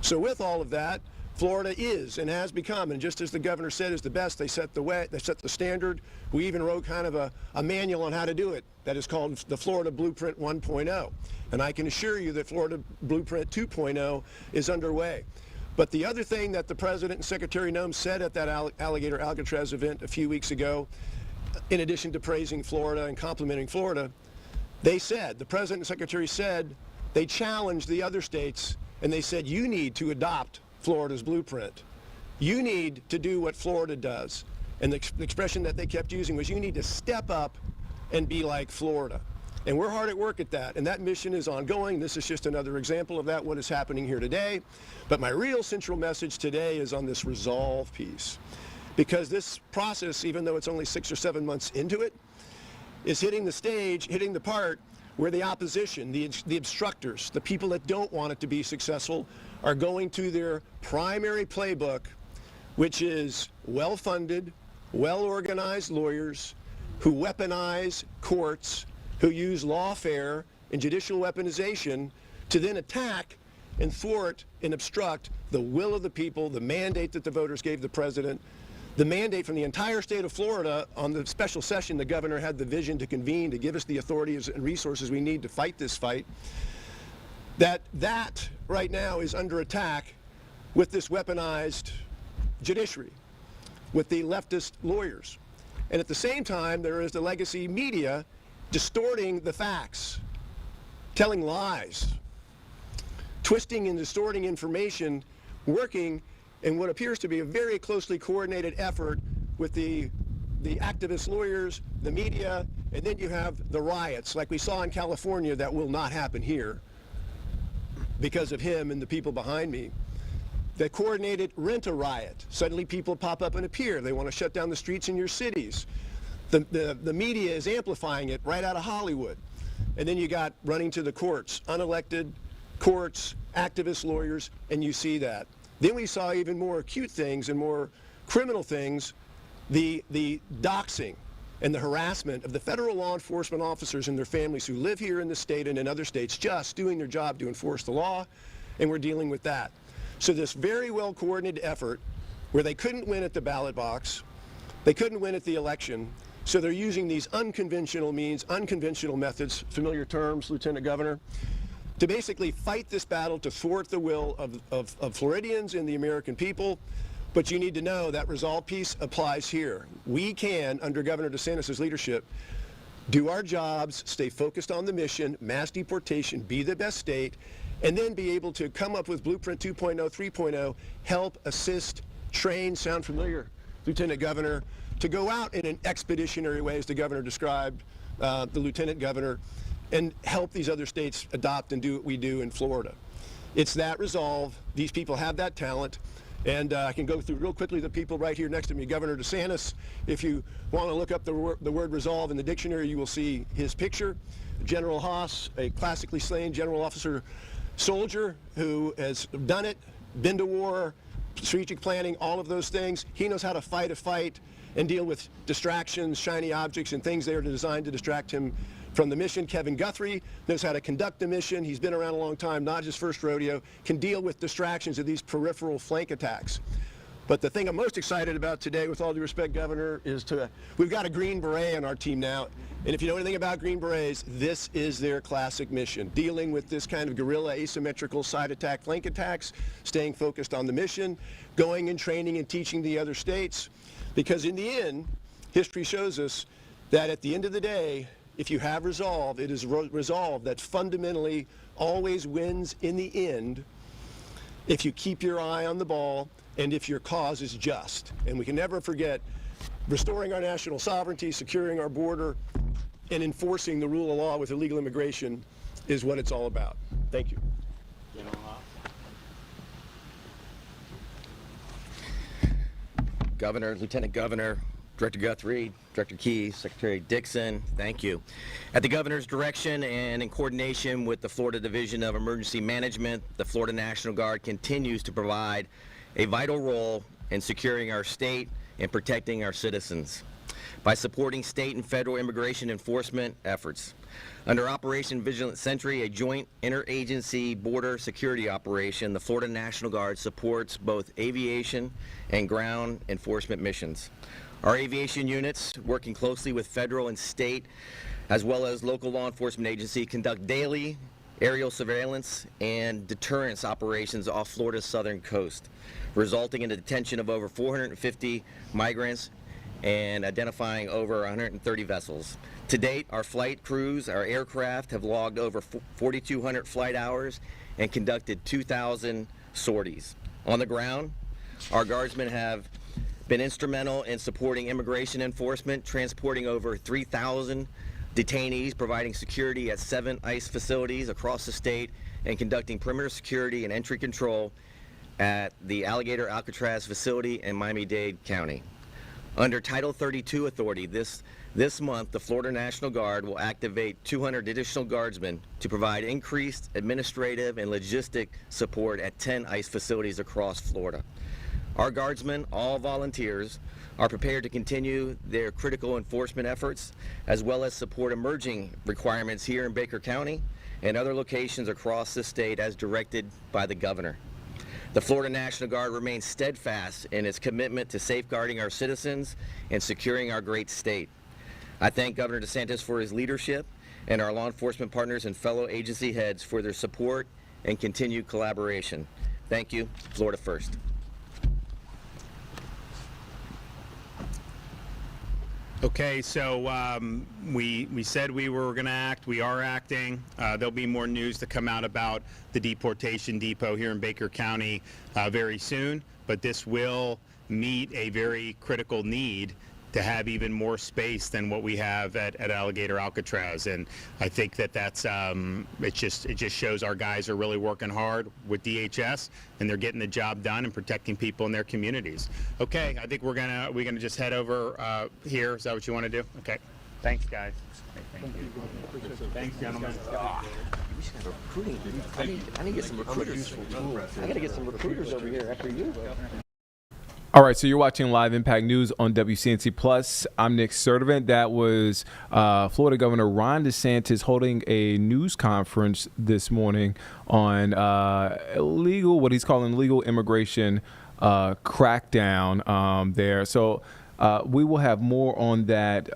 So with all of that, Florida is and has become, and just as the governor said is the best, they set the way, they set the standard. We even wrote kind of a manual on how to do it that is called the Florida Blueprint 1.0. And I can assure you that Florida Blueprint 2.0 is underway. But the other thing that the President and Secretary Noem said at that Alligator Alcatraz event a few weeks ago, in addition to praising Florida and complimenting Florida, they said, the President and Secretary said, they challenged the other states and they said, you need to adopt Florida's blueprint. You need to do what Florida does. And the expression that they kept using was, you need to step up and be like Florida. And we're hard at work at that, and that mission is ongoing. This is just another example of that, what is happening here today. But my real central message today is on this resolve piece. Because this process, even though it's only 6 or 7 months into it, is hitting the stage, hitting the part where the opposition, the obstructors, the people that don't want it to be successful, are going to their primary playbook, which is well-funded, well-organized lawyers who weaponize courts, who use lawfare and judicial weaponization to then attack and thwart and obstruct the will of the people, the mandate that the voters gave the president, the mandate from the entire state of Florida. On the special session, the governor had the vision to convene to give us the authorities and resources we need to fight this fight. That right now is under attack with this weaponized judiciary, with the leftist lawyers. And at the same time, there is the legacy media distorting the facts, telling lies, twisting and distorting information, working in what appears to be a very closely coordinated effort with the activist lawyers, the media, and then you have the riots like we saw in California that will not happen here because of him and the people behind me. The coordinated rent-a-riot. Suddenly people pop up and appear. They want to shut down the streets in your cities. The media is amplifying it right out of Hollywood. And then you got running to the courts, unelected courts, activist lawyers, and you see that. Then we saw even more acute things and more criminal things, the doxing and the harassment of the federal law enforcement officers and their families who live here in the state and in other states just doing their job to enforce the law, and we're dealing with that. So this very well coordinated effort where they couldn't win at the ballot box, they couldn't win at the election, so they're using these unconventional means, unconventional methods, familiar terms, Lieutenant Governor, to basically fight this battle to thwart the will of Floridians and the American people. But you need to know that resolve piece applies here. We can, under Governor DeSantis' leadership, do our jobs, stay focused on the mission, mass deportation, be the best state, and then be able to come up with Blueprint 2.0, 3.0, help, assist, train, sound familiar, Lieutenant Governor, to go out in an expeditionary way, as the governor described, the Lieutenant Governor, and help these other states adopt and do what we do in Florida. It's that resolve. These people have that talent. And I can go through real quickly the people right here next to me. Governor DeSantis, if you want to look up the word resolve in the dictionary, you will see his picture. General Haas, a classically slain general officer soldier who has done it, been to war, strategic planning, all of those things. He knows how to fight a fight and deal with distractions, shiny objects, and things that are designed to distract him from the mission. Kevin Guthrie knows how to conduct a mission. He's been around a long time, not his first rodeo, can deal with distractions of these peripheral flank attacks. But the thing I'm most excited about today, with all due respect, Governor, is we've got a Green Beret on our team now. And if you know anything about Green Berets, this is their classic mission, dealing with this kind of guerrilla asymmetrical side attack, flank attacks, staying focused on the mission, going and training and teaching the other states. Because in the end, history shows us that at the end of the day, if you have resolve, it is resolve that fundamentally always wins in the end if you keep your eye on the ball and if your cause is just. And we can never forget, restoring our national sovereignty, securing our border, and enforcing the rule of law with illegal immigration is what it's all about. Thank you. Governor, Lieutenant Governor, Director Guthrie, Director Key, Secretary Dixon, thank you. At the governor's direction and in coordination with the Florida Division of Emergency Management, the Florida National Guard continues to provide a vital role in securing our state and protecting our citizens by supporting state and federal immigration enforcement efforts. Under Operation Vigilant Sentry, a joint interagency border security operation, the Florida National Guard supports both aviation and ground enforcement missions. Our aviation units, working closely with federal and state, as well as local law enforcement agencies, conduct daily aerial surveillance and deterrence operations off Florida's southern coast, resulting in the detention of over 450 migrants and identifying over 130 vessels. To date, our flight crews, our aircraft have logged over 4,200 flight hours and conducted 2,000 sorties. On the ground, our guardsmen have been instrumental in supporting immigration enforcement, transporting over 3,000 detainees, providing security at 7 ICE facilities across the state, and conducting perimeter security and entry control at the Alligator Alcatraz facility in Miami-Dade County. Under Title 32 authority, this month, the Florida National Guard will activate 200 additional guardsmen to provide increased administrative and logistic support at 10 ICE facilities across Florida. Our guardsmen, all volunteers, are prepared to continue their critical enforcement efforts, as well as support emerging requirements here in Baker County and other locations across the state as directed by the governor. The Florida National Guard remains steadfast in its commitment to safeguarding our citizens and securing our great state. I thank Governor DeSantis for his leadership and our law enforcement partners and fellow agency heads for their support and continued collaboration. Thank you. Florida first. Okay, so we said we were going to act. We are acting. There'll be more news to come out about the deportation depot here in Baker County very soon, but this will meet a very critical need to have even more space than what we have at Alligator Alcatraz. And I think that's it just shows our guys are really working hard with DHS, and they're getting the job done and protecting people in their communities. Okay, I think we're gonna just head over here. Is that what you want to do? Okay. Thanks, guys. Thank you. Thanks, gentlemen. We should have a recruiting. I need to get some recruiters. I got to get some recruiters over here after you. All right, so you're watching Live Impact News on WCNC Plus. I'm Nick Sturdivant. That was Florida Governor Ron DeSantis holding a news conference this morning on what he's calling legal immigration crackdown there. So we will have more on that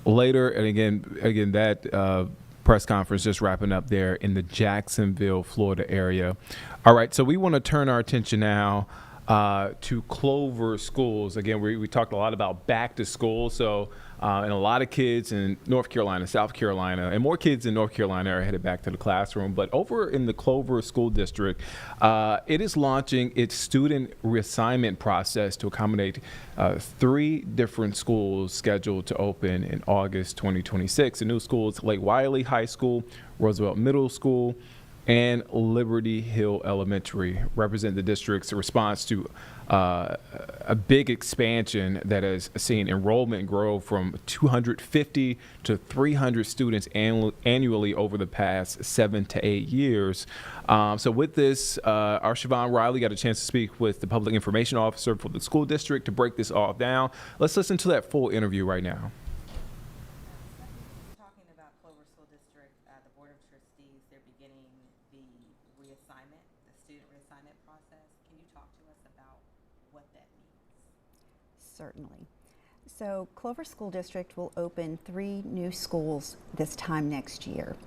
later. And again, that press conference just wrapping up there in the Jacksonville, Florida area. All right, so we want to turn our attention now to Clover schools. Again, we talked a lot about back to school. So, and a lot of kids in North Carolina, South Carolina, and more kids in North Carolina are headed back to the classroom. But over in the Clover School District, it is launching its student reassignment process to accommodate 3 different schools scheduled to open in August 2026. The new schools, Lake Wiley High School, Roosevelt Middle School, and Liberty Hill Elementary, represent the district's response to a big expansion that has seen enrollment grow from 250 to 300 students annually over the past 7 to 8 years. So with this, our Siobhan Riley got a chance to speak with the public information officer for the school district to break this all down. Let's listen to that full interview right now. Certainly. So Clover School District will open 3 new schools this time next year: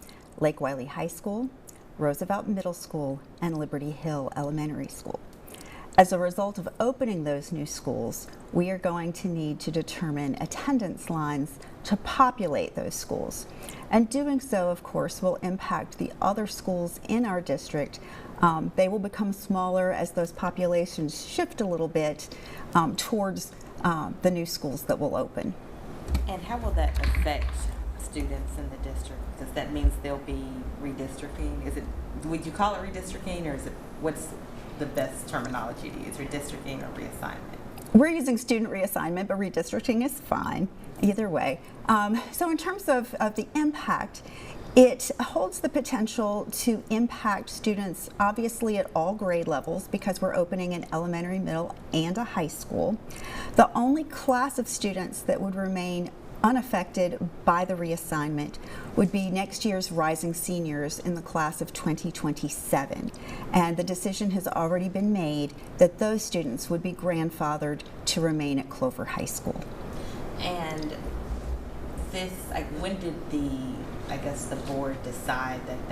Lake Wiley High School, Roosevelt Middle School, and Liberty Hill Elementary School. As a result of opening those new schools, we are going to need to determine attendance lines to populate those schools. And doing so, of course, will impact the other schools in our district. They will become smaller as those populations shift a little bit towards the new schools that will open. And how will that affect students in the district? Does that mean there'll be redistricting? Would you call it redistricting, or what's the best terminology to use, redistricting or reassignment? We're using student reassignment, but redistricting is fine either way. So in terms of the impact, It holds the potential to impact students obviously at all grade levels because we're opening an elementary, middle, and a high school. The only class of students that would remain unaffected by the reassignment would be next year's rising seniors in the class of 2027. And the decision has already been made that those students would be grandfathered to remain at Clover High School. And this, like, when did I guess the board decide that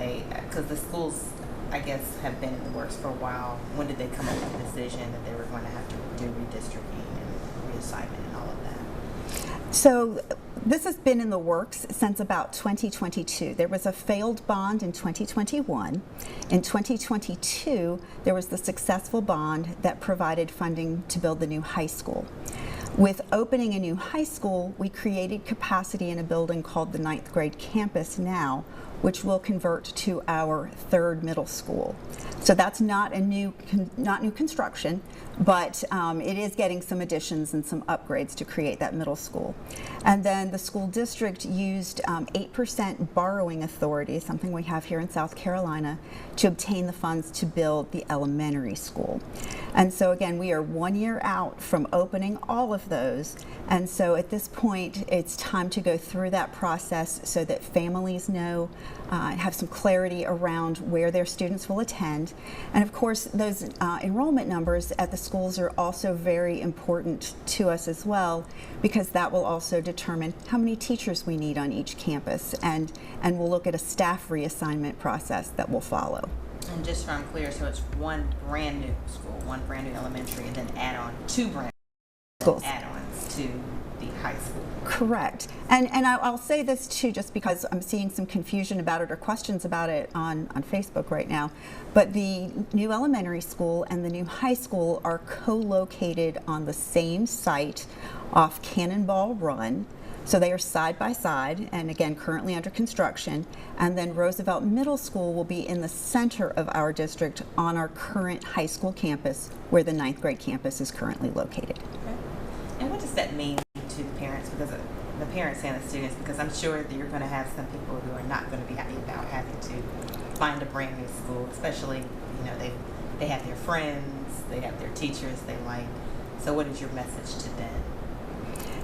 because the schools, I guess, have been in the works for a while, when did they come up with the decision that they were going to have to do redistricting and reassignment and all of that? So this has been in the works since about 2022. There was a failed bond in 2021. In 2022, there was the successful bond that provided funding to build the new high school. With opening a new high school, we created capacity in a building called the 9th grade campus now, which will convert to our 3rd middle school. So that's not new construction, but it is getting some additions and some upgrades to create that middle school. And then the school district used 8% borrowing authority, something we have here in South Carolina, to obtain the funds to build the elementary school. And so again, we are 1 year out from opening all of those. And so at this point, it's time to go through that process so that families know, have some clarity around where their students will attend. And of course, those enrollment numbers at the schools are also very important to us as well, because that will also determine how many teachers we need on each campus, and we'll look at a staff reassignment process that will follow. And just so I'm clear, so it's one brand new school, one brand new elementary, and then add on 2 brand new schools, add-ons to the high school. Correct. And I'll say this too, just because I'm seeing some confusion about it or questions about it on Facebook right now. But the new elementary school and the new high school are co-located on the same site off Cannonball Run. So they are side by side, and again, currently under construction. And then Roosevelt Middle School will be in the center of our district on our current high school campus, where the 9th grade campus is currently located. Okay. And what does that mean to the parents, because the parents and the students, because I'm sure that you're going to have some people who are not going to be happy about having to find a brand new school, especially, you know, they have their friends, they have their teachers they like. So what is your message to them?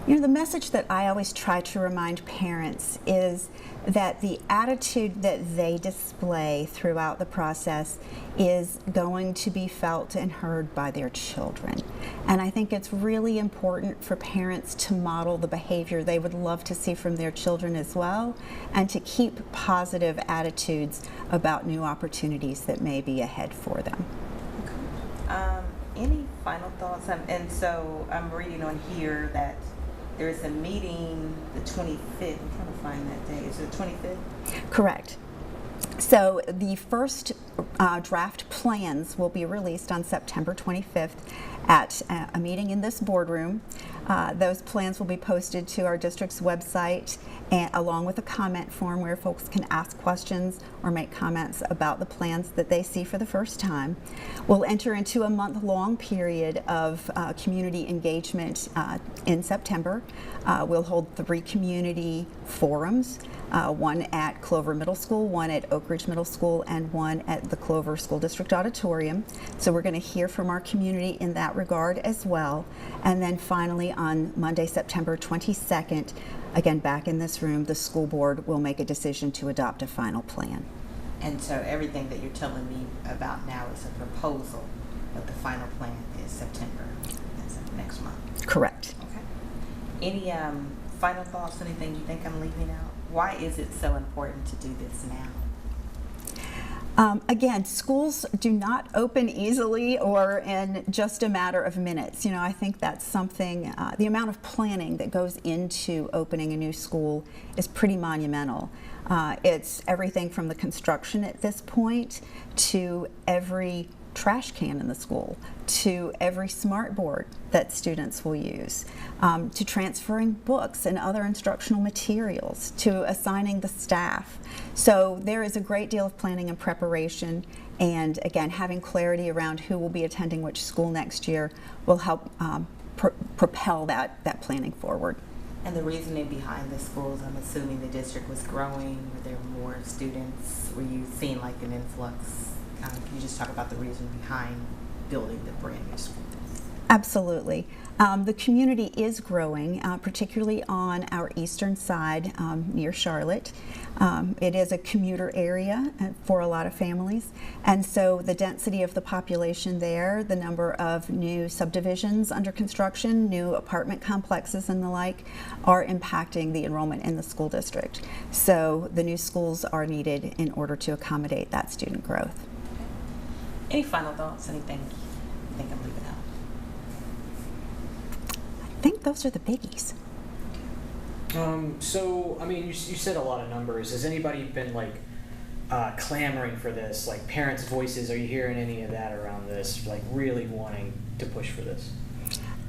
You know, the message that I always try to remind parents is that the attitude that they display throughout the process is going to be felt and heard by their children. And I think it's really important for parents to model the behavior they would love to see from their children as well, and to keep positive attitudes about new opportunities that may be ahead for them. Okay. Any final thoughts? And so I'm reading on here that there is a meeting the 25th. I'm trying to find that day. Is it the 25th? Correct. So the first draft plans will be released on September 25th at a meeting in this boardroom. Those plans will be posted to our district's website, and along with a comment form where folks can ask questions or make comments about the plans that they see for the first time. We'll enter into a month-long period of community engagement in September. We'll hold 3 community forums, one at Clover Middle School, one at Oak Ridge Middle School, and one at the Clover School District Auditorium. So we're going to hear from our community in that regard as well. And then finally on Monday, September 22nd, again back in this room, the school board will make a decision to adopt a final plan. And so everything that you're telling me about now is a proposal, but the final plan is September, that's next month. Correct. Okay. Any final thoughts, anything you think I'm leaving out? Why is it so important to do this now? Again, schools do not open easily or in just a matter of minutes. You know, I think that's something, the amount of planning that goes into opening a new school is pretty monumental. It's everything from the construction at this point to every trash can in the school, to every smart board that students will use, to transferring books and other instructional materials, to assigning the staff. So there is a great deal of planning and preparation, and again, having clarity around who will be attending which school next year will help propel that planning forward. And the reasoning behind the schools, I'm assuming the district was growing, were there more students? Were you seeing like an influx? Can you just talk about the reason behind building the brand new schools? Absolutely. The community is growing, particularly on our eastern side near Charlotte. It is a commuter area for a lot of families, and so the density of the population there, the number of new subdivisions under construction, new apartment complexes and the like, are impacting the enrollment in the school district. So the new schools are needed in order to accommodate that student growth. Any final thoughts? Anything you think I'm leaving out? I think those are the biggies. So, I mean, you said a lot of numbers. Has anybody been like clamoring for this? Like parents' voices, are you hearing any of that around this? Like really wanting to push for this?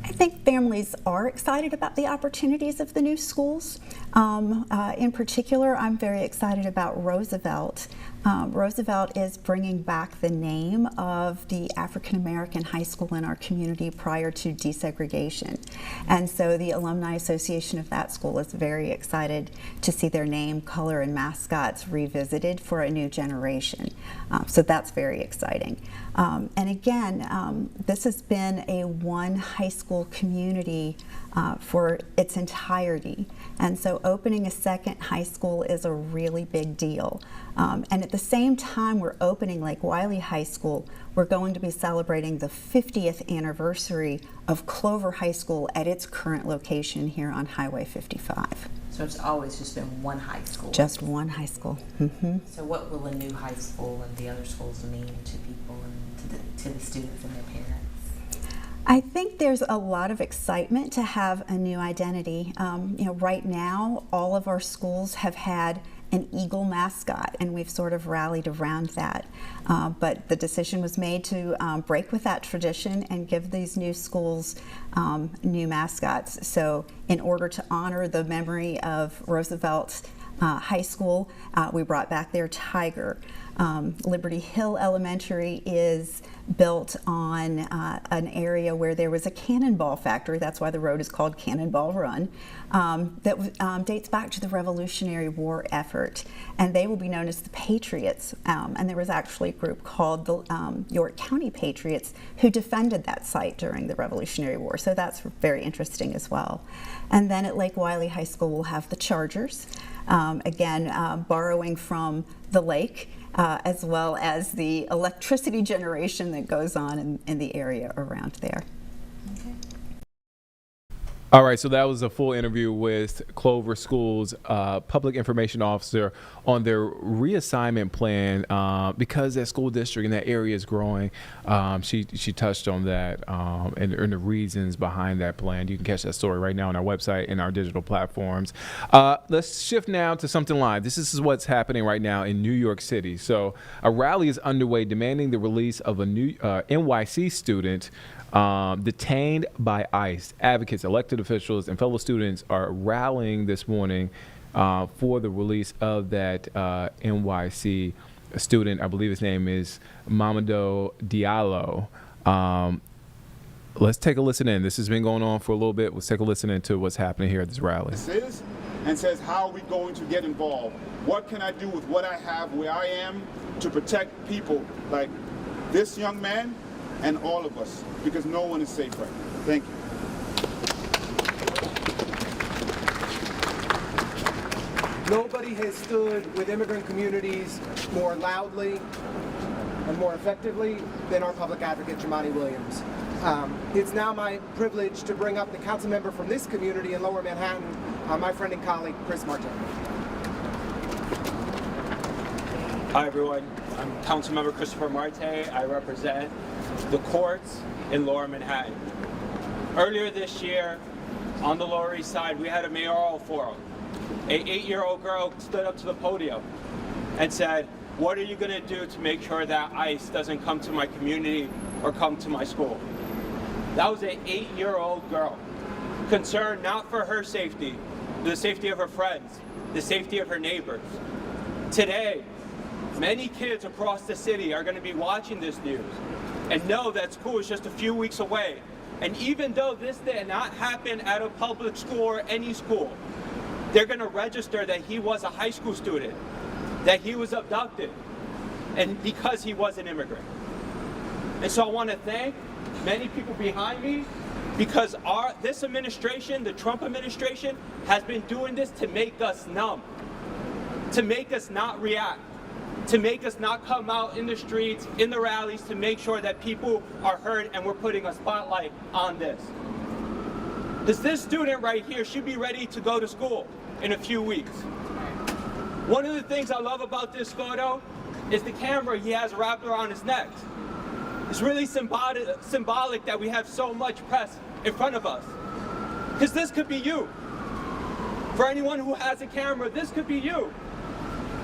I think families are excited about the opportunities of the new schools. In particular, I'm very excited about Roosevelt. Roosevelt is bringing back the name of the African American high school in our community prior to desegregation. And so the Alumni Association of that school is very excited to see their name, color, and mascots revisited for a new generation. So that's very exciting. And again, this has been a one high school community for its entirety. And so opening a second high school is a really big deal. And at the same time we're opening Lake Wiley High School, we're going to be celebrating the 50th anniversary of Clover High School at its current location here on Highway 55. So it's always just been one high school? Just one high school. Mm-hmm. So what will a new high school and the other schools mean to people and to the students and their parents? I think there's a lot of excitement to have a new identity. Right now, all of our schools have had an eagle mascot, and we've sort of rallied around that. But the decision was made to break with that tradition and give these new schools new mascots. So in order to honor the memory of Roosevelt High School, we brought back their tiger. Liberty Hill Elementary is built on an area where there was a cannonball factory. That's why the road is called Cannonball Run. That dates back to the Revolutionary War effort, and they will be known as the Patriots. And there was actually a group called the York County Patriots who defended that site during the Revolutionary War. So that's very interesting as well. And then at Lake Wiley High School, we'll have the Chargers, again borrowing from the lake. As well as the electricity generation that goes on in the area around there. Okay. All right, so that was a full interview with Clover School's public information officer on their reassignment plan because that school district in that area is growing. She touched on that and the reasons behind that plan. You can catch that story right now on our website and our digital platforms. Let's shift now to something live. This is what's happening right now in New York City. So a rally is underway demanding the release of a new NYC student detained by ICE. Advocates, elected officials, and fellow students are rallying this morning for the release of that NYC student. I believe his name is Mamadou Diallo. Let's take a listen in. This has been going on for a little bit. Let's take a listen into what's happening here at this rally. And says, how are we going to get involved? What can I do with what I have where I am to protect people like this young man and all of us, because no one is safe right now. Thank you. Nobody has stood with immigrant communities more loudly and more effectively than our public advocate, Jumaane Williams. It's now my privilege to bring up the council member from this community in Lower Manhattan, my friend and colleague, Chris Marte. Hi everyone, I'm Councilmember Christopher Marte. I represent the courts in Lower Manhattan. Earlier this year, on the Lower East Side, we had a mayoral forum. An 8-year-old girl stood up to the podium and said, what are you going to do to make sure that ICE doesn't come to my community or come to my school? That was an 8-year-old girl, concerned not for her safety, but the safety of her friends, the safety of her neighbors. Today, many kids across the city are going to be watching this news and know that school is just a few weeks away, And even though this did not happen at a public school or any school, they're going to register that he was a high school student, that he was abducted, and because he was an immigrant. And so I want to thank many people behind me, because this administration, the Trump administration, has been doing this to make us numb, to make us not react, to make us not come out in the streets, in the rallies, to make sure that people are heard and we're putting a spotlight on this. This student right here should be ready to go to school in a few weeks. One of the things I love about this photo is the camera he has wrapped around his neck. It's really symbolic that we have so much press in front of us. Because this could be you. For anyone who has a camera, this could be you.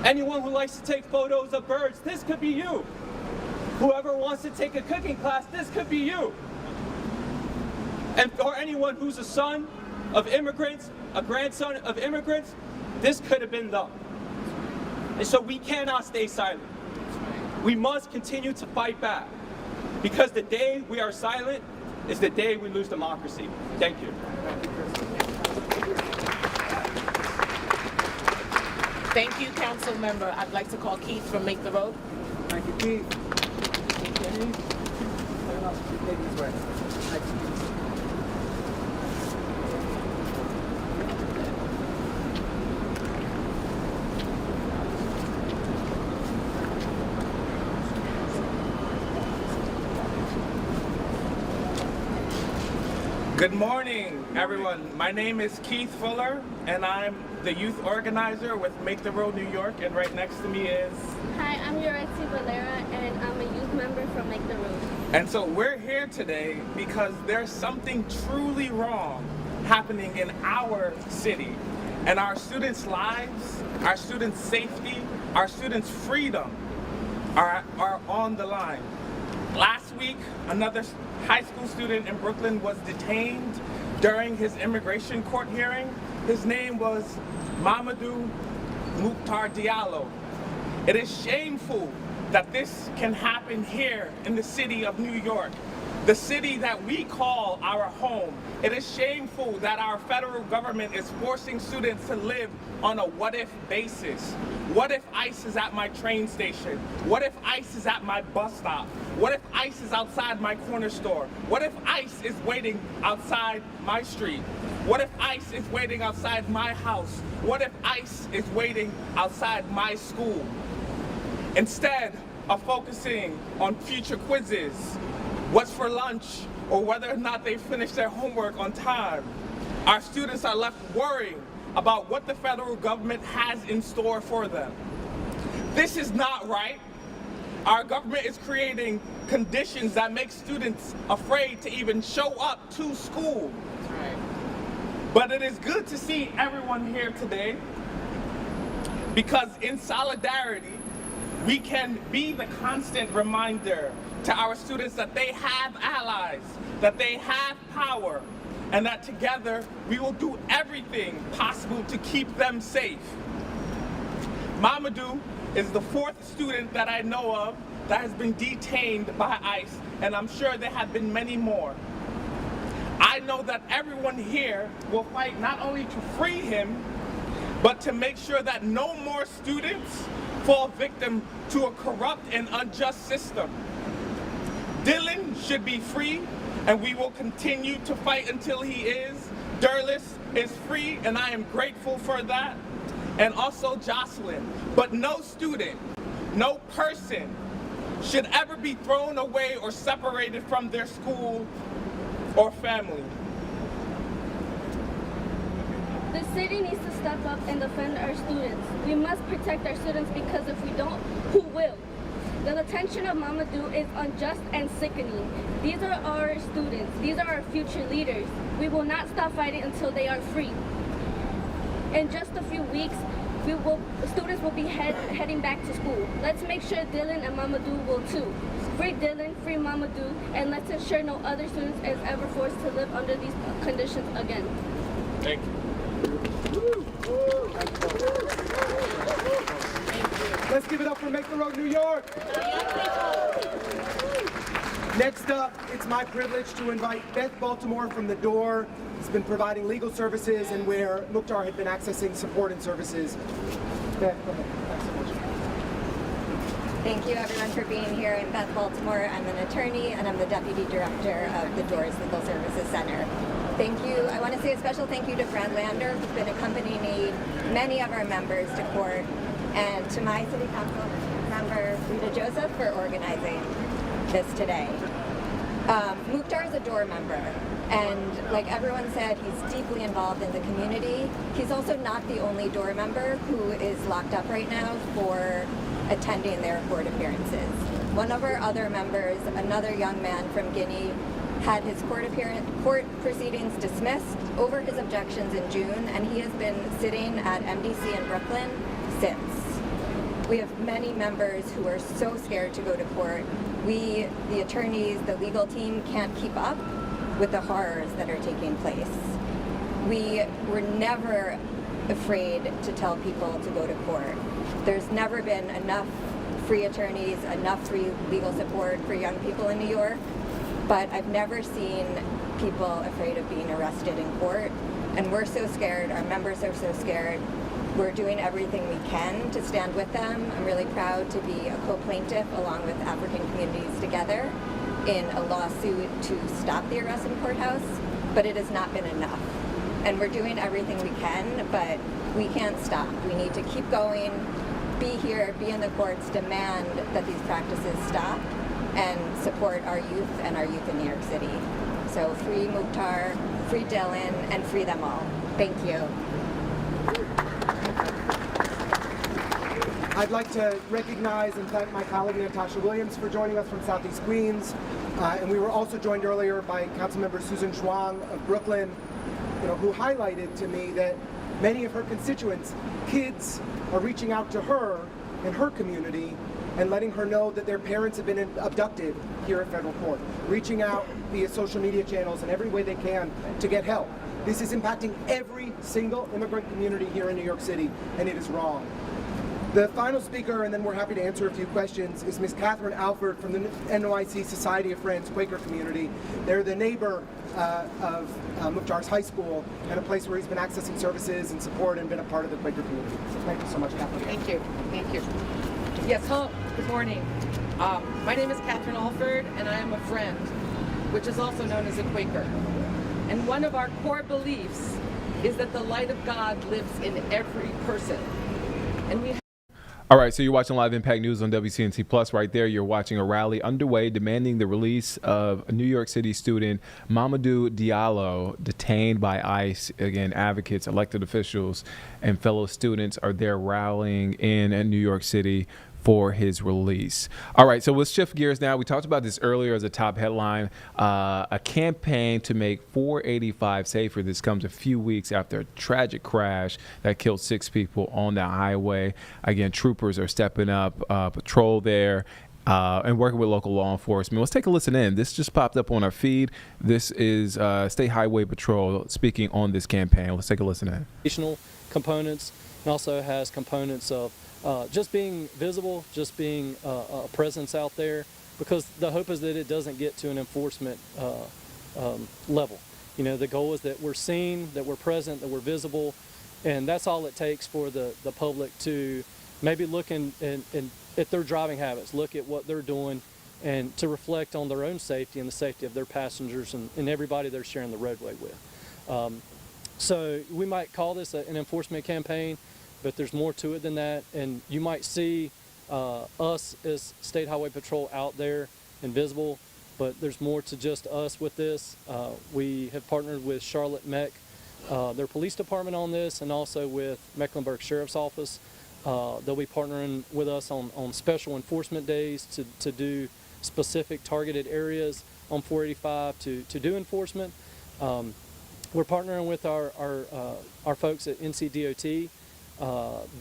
Anyone who likes to take photos of birds, this could be you. Whoever wants to take a cooking class, this could be you. And or anyone who's a son of immigrants, a grandson of immigrants, this could have been them. And so we cannot stay silent. We must continue to fight back. Because the day we are silent is the day we lose democracy. Thank you. Thank you, Council Member. I'd like to call Keith from Make the Road. Thank you, Keith. Good morning, everyone. My name is Keith Fuller, and I'm the youth organizer with Make the Road New York, and right next to me is... Hi, I'm Yorexi Valera, and I'm a youth member from Make the Road. And so we're here today because there's something truly wrong happening in our city. And our students' lives, our students' safety, our students' freedom are on the line. Last week, another high school student in Brooklyn was detained during his immigration court hearing. His name was Mamadou Mukhtar Diallo. It is shameful that this can happen here in the city of New York, the city that we call our home. It is shameful that our federal government is forcing students to live on a what-if basis. What if ICE is at my train station? What if ICE is at my bus stop? What if ICE is outside my corner store? What if ICE is waiting outside my street? What if ICE is waiting outside my house? What if ICE is waiting outside my school? Instead of focusing on future quizzes, what's for lunch, or whether or not they finish their homework on time, our students are left worrying about what the federal government has in store for them. This is not right. Our government is creating conditions that make students afraid to even show up to school. But it is good to see everyone here today, because in solidarity, we can be the constant reminder to our students that they have allies, that they have power, and that together we will do everything possible to keep them safe. Mamadou is the 4th student that I know of that has been detained by ICE, and I'm sure there have been many more. I know that everyone here will fight not only to free him, but to make sure that no more students fall victim to a corrupt and unjust system. Dylan should be free, and we will continue to fight until he is. Derlis is free, and I am grateful for that. And also Jocelyn. But no student, no person should ever be thrown away or separated from their school or family. The city needs to step up and defend our students. We must protect our students, because if we don't, who will? The detention of Mamadou is unjust and sickening. These are our students. These are our future leaders. We will not stop fighting until they are free. In just a few weeks, students will be heading back to school. Let's make sure Dylan and Mamadou will too. Free Dylan, free Mamadou, and let's ensure no other students is ever forced to live under these conditions again. Thank you. Let's give it up for Make the Road New York. Next up, it's my privilege to invite Beth Baltimore from the door. She's been providing legal services and where Mukhtar had been accessing support and services. Beth, go ahead. Thanks so much. Thank you everyone for being here. I'm Beth Baltimore. I'm an attorney and I'm the Deputy Director of the Doors Legal Services Center. Thank you. I want to say a special thank you to Fran Lander, who's been accompanying many of our members to court, and to my City Council member, Rita Joseph, for organizing this today. Mukhtar is a door member, and like everyone said, he's deeply involved in the community. He's also not the only door member who is locked up right now for attending their court appearances. One of our other members, another young man from Guinea, had his court proceedings dismissed over his objections in June, and he has been sitting at MDC in Brooklyn since. We have many members who are so scared to go to court. We, the attorneys, the legal team, can't keep up with the horrors that are taking place. We were never afraid to tell people to go to court. There's never been enough free attorneys, enough free legal support for young people in New York, but I've never seen people afraid of being arrested in court, and we're so scared, our members are so scared. We're doing everything we can to stand with them. I'm really proud to be a co-plaintiff along with African Communities Together in a lawsuit to stop the arrest in courthouse, but it has not been enough. And we're doing everything we can, but we can't stop. We need to keep going, be here, be in the courts, demand that these practices stop, and support our youth and our youth in New York City. So free Mukhtar, free Dylan, and free them all. Thank you. I'd like to recognize and thank my colleague Natasha Williams for joining us from Southeast Queens. And we were also joined earlier by Councilmember Susan Zhuang of Brooklyn, who highlighted to me that many of her constituents, kids, are reaching out to her in her community and letting her know that their parents have been abducted here at federal court, reaching out via social media channels in every way they can to get help. This is impacting every single immigrant community here in New York City, and it is wrong. The final speaker, and then we're happy to answer a few questions, is Ms. Catherine Alford from the NYC Society of Friends Quaker community. They're the neighbor of Mukhtar's high school and a place where he's been accessing services and support and been a part of the Quaker community. So thank you so much, Catherine. Thank you. Thank you. Yes, hello. Good morning. My name is Catherine Alford, and I am a friend, which is also known as a Quaker. And one of our core beliefs is that the light of God lives in every person. And we All right, so you're watching Live Impact News on WCNC Plus. Right there, you're watching a rally underway demanding the release of New York City student Mamadou Diallo, detained by ICE. Again, advocates, elected officials, and fellow students are there rallying in New York City for his release. All right, so let's shift gears now. We talked about this earlier as a top headline, a campaign to make 485 safer. This comes a few weeks after a tragic crash that killed 6 people on that highway. Again, troopers are stepping up patrol there and working with local law enforcement. Let's take a listen in. This just popped up on our feed. This is State Highway Patrol speaking on this campaign. Let's take a listen in. Additional components, and also has components of just being visible, just being a presence out there, because the hope is that it doesn't get to an enforcement level. The goal is that we're seen, that we're present, that we're visible, and that's all it takes for the public to maybe look at their driving habits, look at what they're doing, and to reflect on their own safety and the safety of their passengers and everybody they're sharing the roadway with. So we might call this an enforcement campaign, but there's more to it than that, and you might see us as State Highway Patrol out there and visible, but there's more to just us with this. We have partnered with Charlotte MEC, their police department on this, and also with Mecklenburg Sheriff's Office. They'll be partnering with us on special enforcement days to do specific targeted areas on 485 to do enforcement. We're partnering with our folks at NCDOT.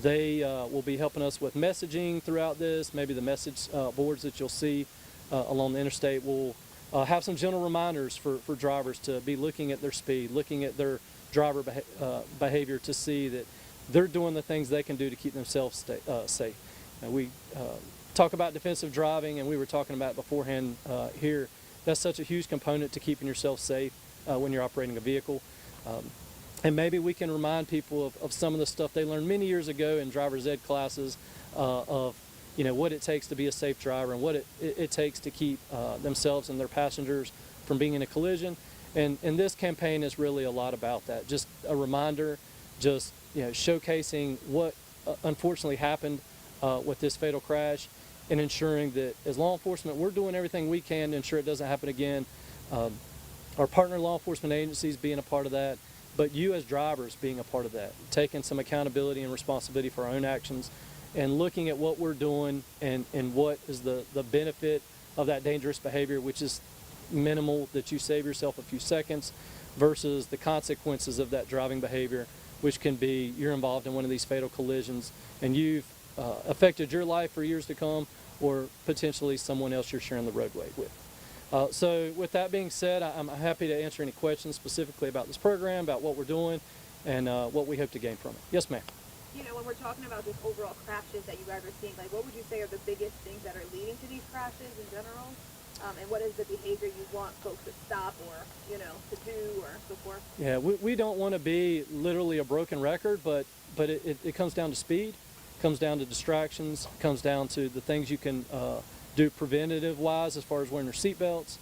They will be helping us with messaging throughout this. Maybe the message boards that you'll see along the interstate will have some gentle reminders for drivers to be looking at their speed, looking at their driver behavior to see that they're doing the things they can do to keep themselves safe. We talk about defensive driving, and we were talking about it beforehand here. that's such a huge component to keeping yourself safe when you're operating a vehicle. And maybe we can remind people of some of the stuff they learned many years ago in driver's ed classes of what it takes to be a safe driver and what it takes to keep themselves and their passengers from being in a collision. And this campaign is really a lot about that. Just a reminder, just showcasing what unfortunately happened with this fatal crash, and ensuring that as law enforcement, we're doing everything we can to ensure it doesn't happen again. Our partner law enforcement agencies being a part of that, but you as drivers being a part of that, taking some accountability and responsibility for our own actions, and looking at what we're doing and what is the benefit of that dangerous behavior, which is minimal, that you save yourself a few seconds, versus the consequences of that driving behavior, which can be you're involved in one of these fatal collisions and you've affected your life for years to come, or potentially someone else you're sharing the roadway with. So with that being said, I'm happy to answer any questions specifically about this program, about what we're doing, and what we hope to gain from it. Yes, ma'am. When we're talking about just overall crashes that you guys are seeing, what would you say are the biggest things that are leading to these crashes in general? And what is the behavior you want folks to stop or, to do or so forth? Yeah, we don't want to be literally a broken record, but it comes down to speed, comes down to distractions, comes down to the things you can do preventative-wise as far as wearing your seatbelts.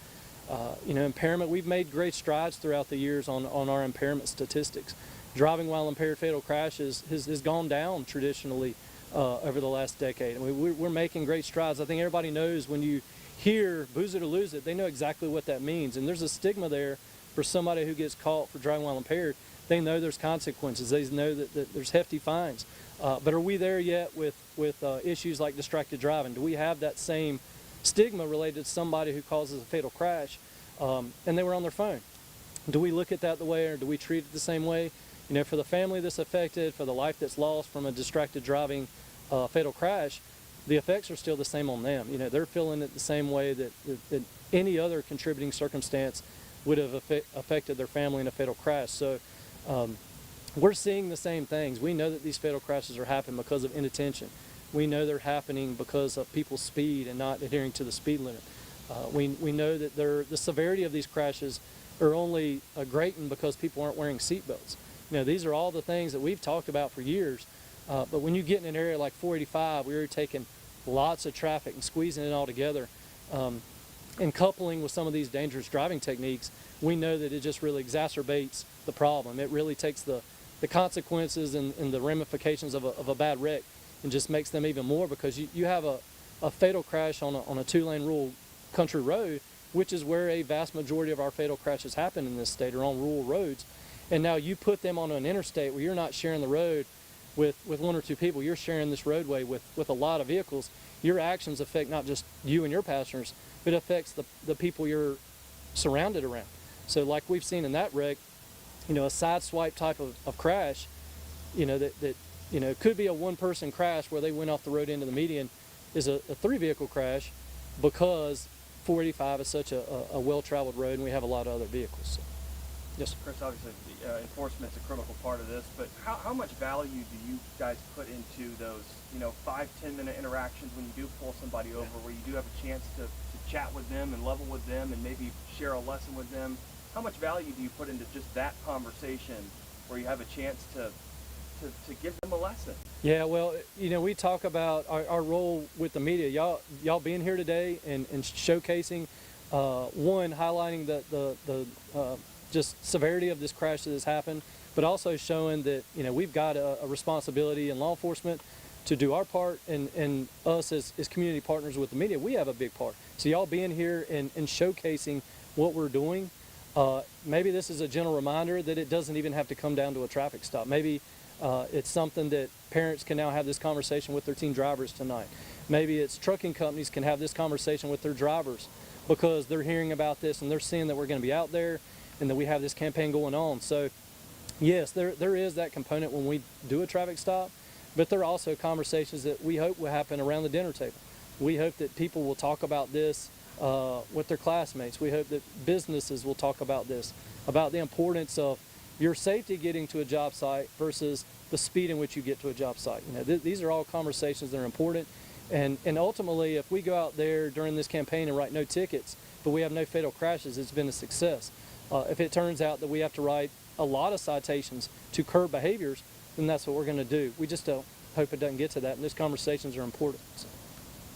Impairment, we've made great strides throughout the years on our impairment statistics. Driving while impaired fatal crashes has gone down traditionally over the last decade. I mean, we're making great strides. I think everybody knows when you hear booze it or lose it, they know exactly what that means. And there's a stigma there for somebody who gets caught for driving while impaired. They know there's consequences. They know that there's hefty fines. But are we there yet with issues like distracted driving? Do we have that same stigma related to somebody who causes a fatal crash and they were on their phone? Do we look at that the way, or do we treat it the same way? For the family that's affected, for the life that's lost from a distracted driving fatal crash, the effects are still the same on them. They're feeling it the same way that any other contributing circumstance would have affected their family in a fatal crash. So we're seeing the same things. We know that these fatal crashes are happening because of inattention. We know they're happening because of people's speed and not adhering to the speed limit. We know that the severity of these crashes are only greatened because people aren't wearing seatbelts. These are all the things that we've talked about for years. But when you get in an area like 485, we were taking lots of traffic and squeezing it all together, and coupling with some of these dangerous driving techniques, we know that it just really exacerbates the problem. It really takes the consequences and the ramifications of a bad wreck and just makes them even more, because you have a fatal crash on a 2-lane rural country road, which is where a vast majority of our fatal crashes happen in this state, or on rural roads. And now you put them on an interstate where you're not sharing the road with one or two people, you're sharing this roadway with a lot of vehicles. Your actions affect not just you and your passengers, but it affects the people you're surrounded around. So like we've seen in that wreck, a side swipe type of crash, that could be a one-person crash where they went off the road into the median, is a 3-vehicle crash, because 485 is such a well-traveled road and we have a lot of other vehicles. So. Yes. Chris, obviously enforcement's a critical part of this, but how much value do you guys put into those 5-10 minute interactions when you do pull somebody over, where you do have a chance to chat with them and level with them and maybe share a lesson with them? How much value do you put into just that conversation where you have a chance to give them a lesson? Yeah, well, we talk about our role with the media. Y'all being here today and showcasing, highlighting the just severity of this crash that has happened, but also showing that we've got a responsibility in law enforcement to do our part, and us as community partners with the media, we have a big part. So y'all being here and showcasing what we're doing, maybe this is a gentle reminder that it doesn't even have to come down to a traffic stop. Maybe it's something that parents can now have this conversation with their teen drivers tonight. Maybe it's trucking companies can have this conversation with their drivers because they're hearing about this and they're seeing that we're going to be out there and that we have this campaign going on. So yes, there is that component when we do a traffic stop, but there are also conversations that we hope will happen around the dinner table. We hope that people will talk about this with their classmates. We hope that businesses will talk about this, about the importance of your safety getting to a job site versus the speed in which you get to a job site. These are all conversations that are important. And ultimately, if we go out there during this campaign and write no tickets, but we have no fatal crashes, it's been a success. If it turns out that we have to write a lot of citations to curb behaviors, then that's what we're going to do. We just don't hope it doesn't get to that, and these conversations are important. So.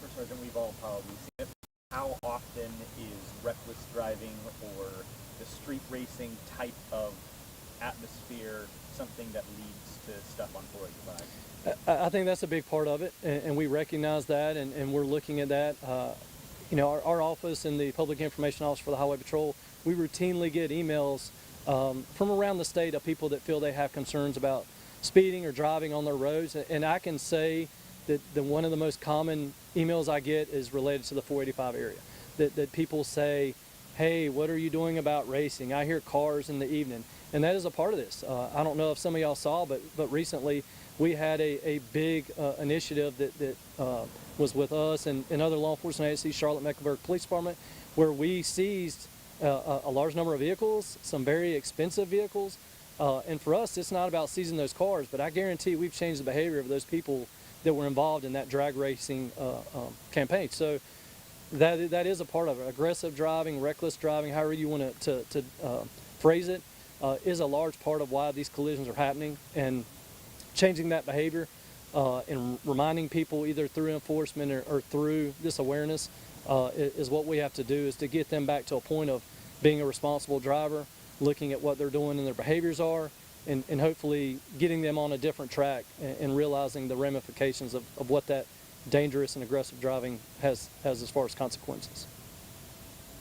First Sergeant, we've all probably seen it. How often is reckless driving or the street racing type of atmosphere something that leads to stuff on 485? I think that's a big part of it, and we recognize that, and we're looking at that. You know, our office and the Public Information Office for the Highway Patrol, we routinely get emails from around the state of people that feel they have concerns about speeding or driving on their roads, and I can say that one of the most common emails I get is related to the 485 area. That people say, hey, what are you doing about racing? I hear cars in the evening, and that is a part of this. I don't know if some of y'all saw, but recently we had a big initiative that was with us and other law enforcement agencies, Charlotte Mecklenburg Police Department, where we seized a large number of vehicles, some very expensive vehicles, and for us it's not about seizing those cars, but I guarantee we've changed the behavior of those people that were involved in that drag racing campaign. So that is a part of it. Aggressive driving, reckless driving, however you want to phrase it, is a large part of why these collisions are happening, and changing that behavior and reminding people either through enforcement or through this awareness is what we have to do, is to get them back to a point of being a responsible driver, looking at what they're doing and their behaviors are, and hopefully getting them on a different track and realizing the ramifications of what that dangerous and aggressive driving has as far as consequences.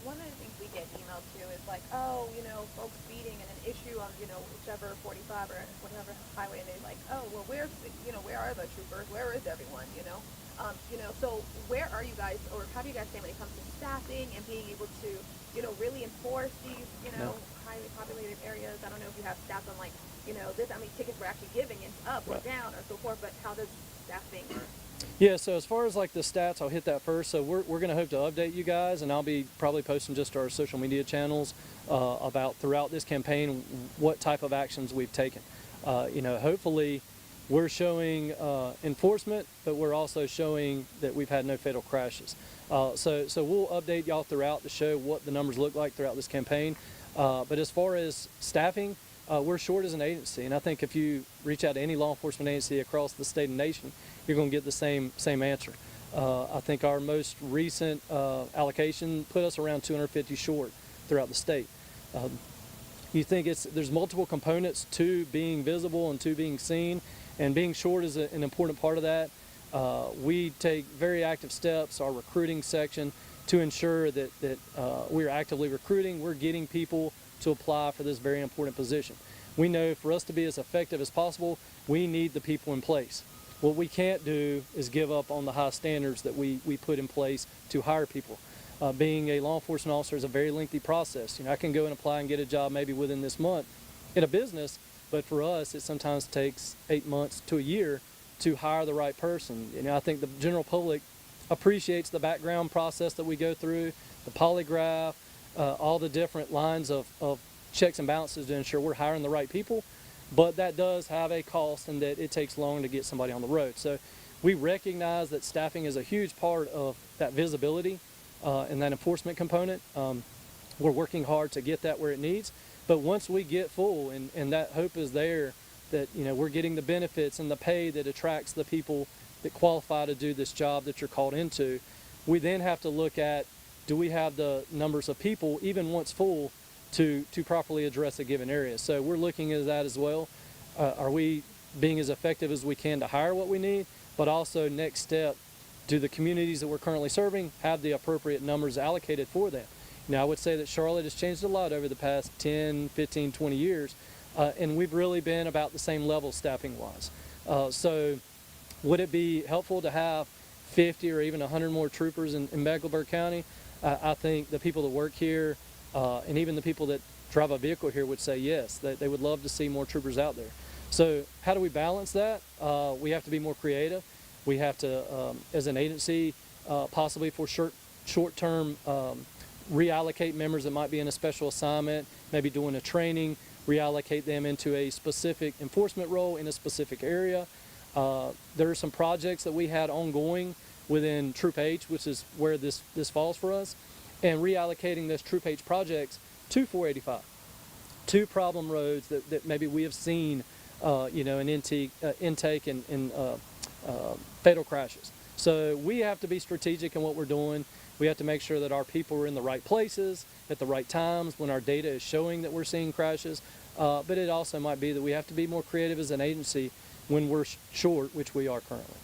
One of the things we get emailed to is like, oh, you know, folks speeding and an issue on, you know, whichever 45 or whatever highway, and they're like, oh, well, where are the troopers? Where is everyone, you know? So where are you guys, or how do you guys stand when it comes to staffing and being able to, you know, really enforce these, you know, highly populated areas? I don't know if you have stats on, like, you know, this, how many tickets we're actually giving, and up or down or so forth, but how does staffing work? Yeah, so as far as like the stats, I'll hit that first. So we're going to hope to update you guys, and I'll be probably posting just our social media channels about throughout this campaign what type of actions we've taken. You know, hopefully we're showing enforcement, but we're also showing that we've had no fatal crashes. So we'll update y'all throughout to show what the numbers look like throughout this campaign. But as far as staffing, we're short as an agency, and I think if you reach out to any law enforcement agency across the state and nation, you're going to get the same answer. I think our most recent allocation put us around 250 short throughout the state. You think there's multiple components to being visible and to being seen, and being short is an important part of that. We take very active steps, our recruiting section, to ensure that we're actively recruiting. We're getting people to apply for this very important position. We know for us to be as effective as possible, we need the people in place. What we can't do is give up on the high standards that we put in place to hire people. Being a law enforcement officer is a very lengthy process. You know, I can go and apply and get a job maybe within this month in a business, but for us, it sometimes takes 8 months to a year to hire the right person. You know, I think the general public appreciates the background process that we go through, the polygraph, all the different lines of checks and balances to ensure we're hiring the right people, but that does have a cost, and that it takes long to get somebody on the road. So we recognize that staffing is a huge part of that visibility and that enforcement component. We're working hard to get that where it needs, but once we get full and that hope is there, that, you know, we're getting the benefits and the pay that attracts the people that qualify to do this job that you're called into, we then have to look at, do we have the numbers of people, even once full, to properly address a given area? So we're looking at that as well. Are we being as effective as we can to hire what we need? But also, next step, do the communities that we're currently serving have the appropriate numbers allocated for them? Now, I would say that Charlotte has changed a lot over the past 10, 15, 20 years, and we've really been about the same level staffing-wise. So would it be helpful to have 50 or even 100 more troopers in Mecklenburg County? I think the people that work here and even the people that drive a vehicle here would say yes, that they would love to see more troopers out there. So how do we balance that? We have to be more creative. We have to, as an agency, possibly for short-term, reallocate members that might be in a special assignment, maybe doing a training, reallocate them into a specific enforcement role in a specific area. There are some projects that we had ongoing within Troop H, which is where this falls for us. and reallocating those Troop H projects to 485, to problem roads that maybe we have seen, in intake and fatal crashes. So we have to be strategic in what we're doing. We have to make sure that our people are in the right places at the right times when our data is showing that we're seeing crashes. But it also might be that we have to be more creative as an agency when we're short, which we are currently.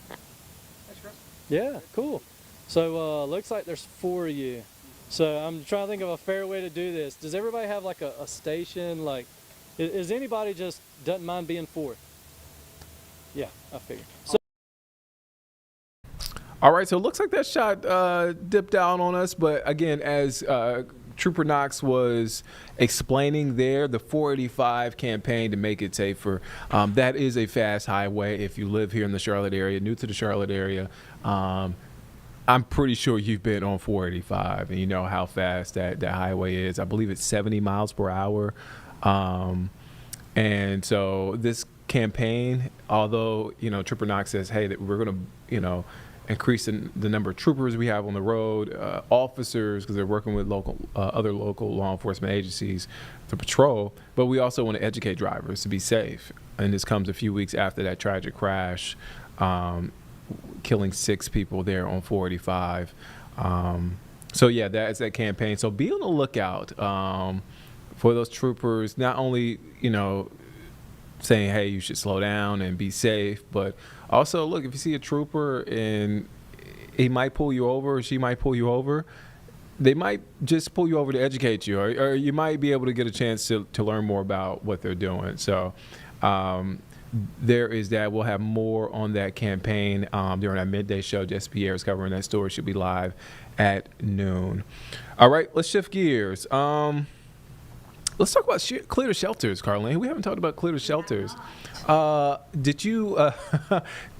Thanks, Chris. Yeah, cool. So looks like there's 4 of you. So I'm trying to think of a fair way to do this. Does everybody have like a station? Like, is anybody just doesn't mind being fourth? Yeah, I figured. So. All right, so it looks like that shot dipped out on us, but again, as Trooper Knox was explaining there, the 485 campaign to make it safer, that is a fast highway. If you live here in the Charlotte area, new to the Charlotte area, I'm pretty sure you've been on 485 and you know how fast that highway is. I believe it's 70 miles per hour. And so this campaign, although, Trooper Knox says, hey, that we're going to, increase the number of troopers we have on the road, officers, because they're working with other local law enforcement agencies to patrol, but we also want to educate drivers to be safe. And this comes a few weeks after that tragic crash, killing 6 people there on 485. So yeah, that's that campaign. So be on the lookout for those troopers, not only, saying, hey, you should slow down and be safe, but also, look, if you see a trooper and he might pull you over or she might pull you over, they might just pull you over to educate you, or you might be able to get a chance to learn more about what they're doing. So there is that. We'll have more on that campaign during our midday show. Jess Pierre is covering that story. Should be live at noon. All right, let's shift gears. Let's talk about clear to shelters, Carlene. We haven't talked about clear to shelters. Did you,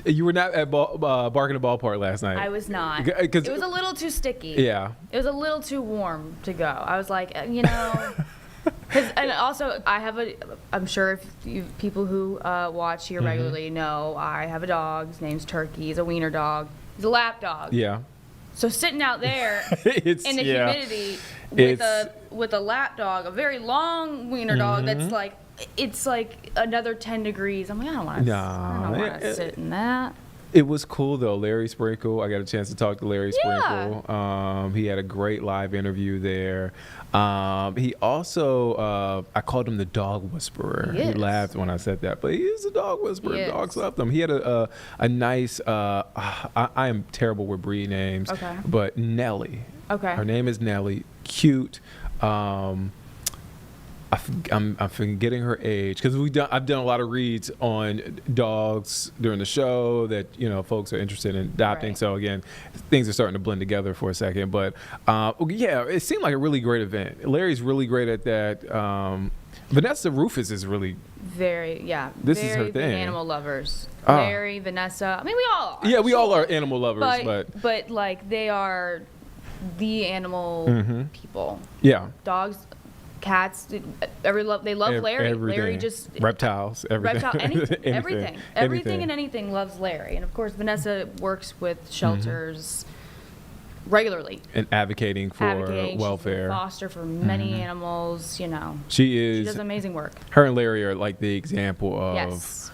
you were not at Barking the Ballpark last night? I was not. It was a little too sticky. Yeah. It was a little too warm to go. I was like, and also I'm sure if people who watch here regularly know, I have a dog. His name's Turkey. He's a wiener dog. He's a lap dog. Yeah. So sitting out there in the humidity with a lap dog, a very long wiener dog that's like, it's like another 10 degrees. I'm like, I don't want to sit in that. It was cool though. Larry Sprinkle, I got a chance to talk to Larry Sprinkle. He had a great live interview there. He also, I called him the dog whisperer. He laughed when I said that, but he is a dog whisperer. Dogs love him. He had a nice, I am terrible with breed names, but Nellie. Okay. Her name is Nellie. Cute. I'm forgetting her age because I've done a lot of reads on dogs during the show that folks are interested in adopting. Right. So again, things are starting to blend together for a second. But yeah, it seemed like a really great event. Larry's really great at that. Vanessa Rufus is really very This is her big thing. Animal lovers. Larry, Vanessa. I mean, we all are. Yeah, we all are animal lovers, but like they are the animal people. Yeah. Dogs. Cats, they love Larry. Everything. Larry just reptiles, everything. Everything and anything loves Larry. And of course, Vanessa works with shelters regularly and advocating for welfare. She's a foster for many animals. She does amazing work. Her and Larry are like the example of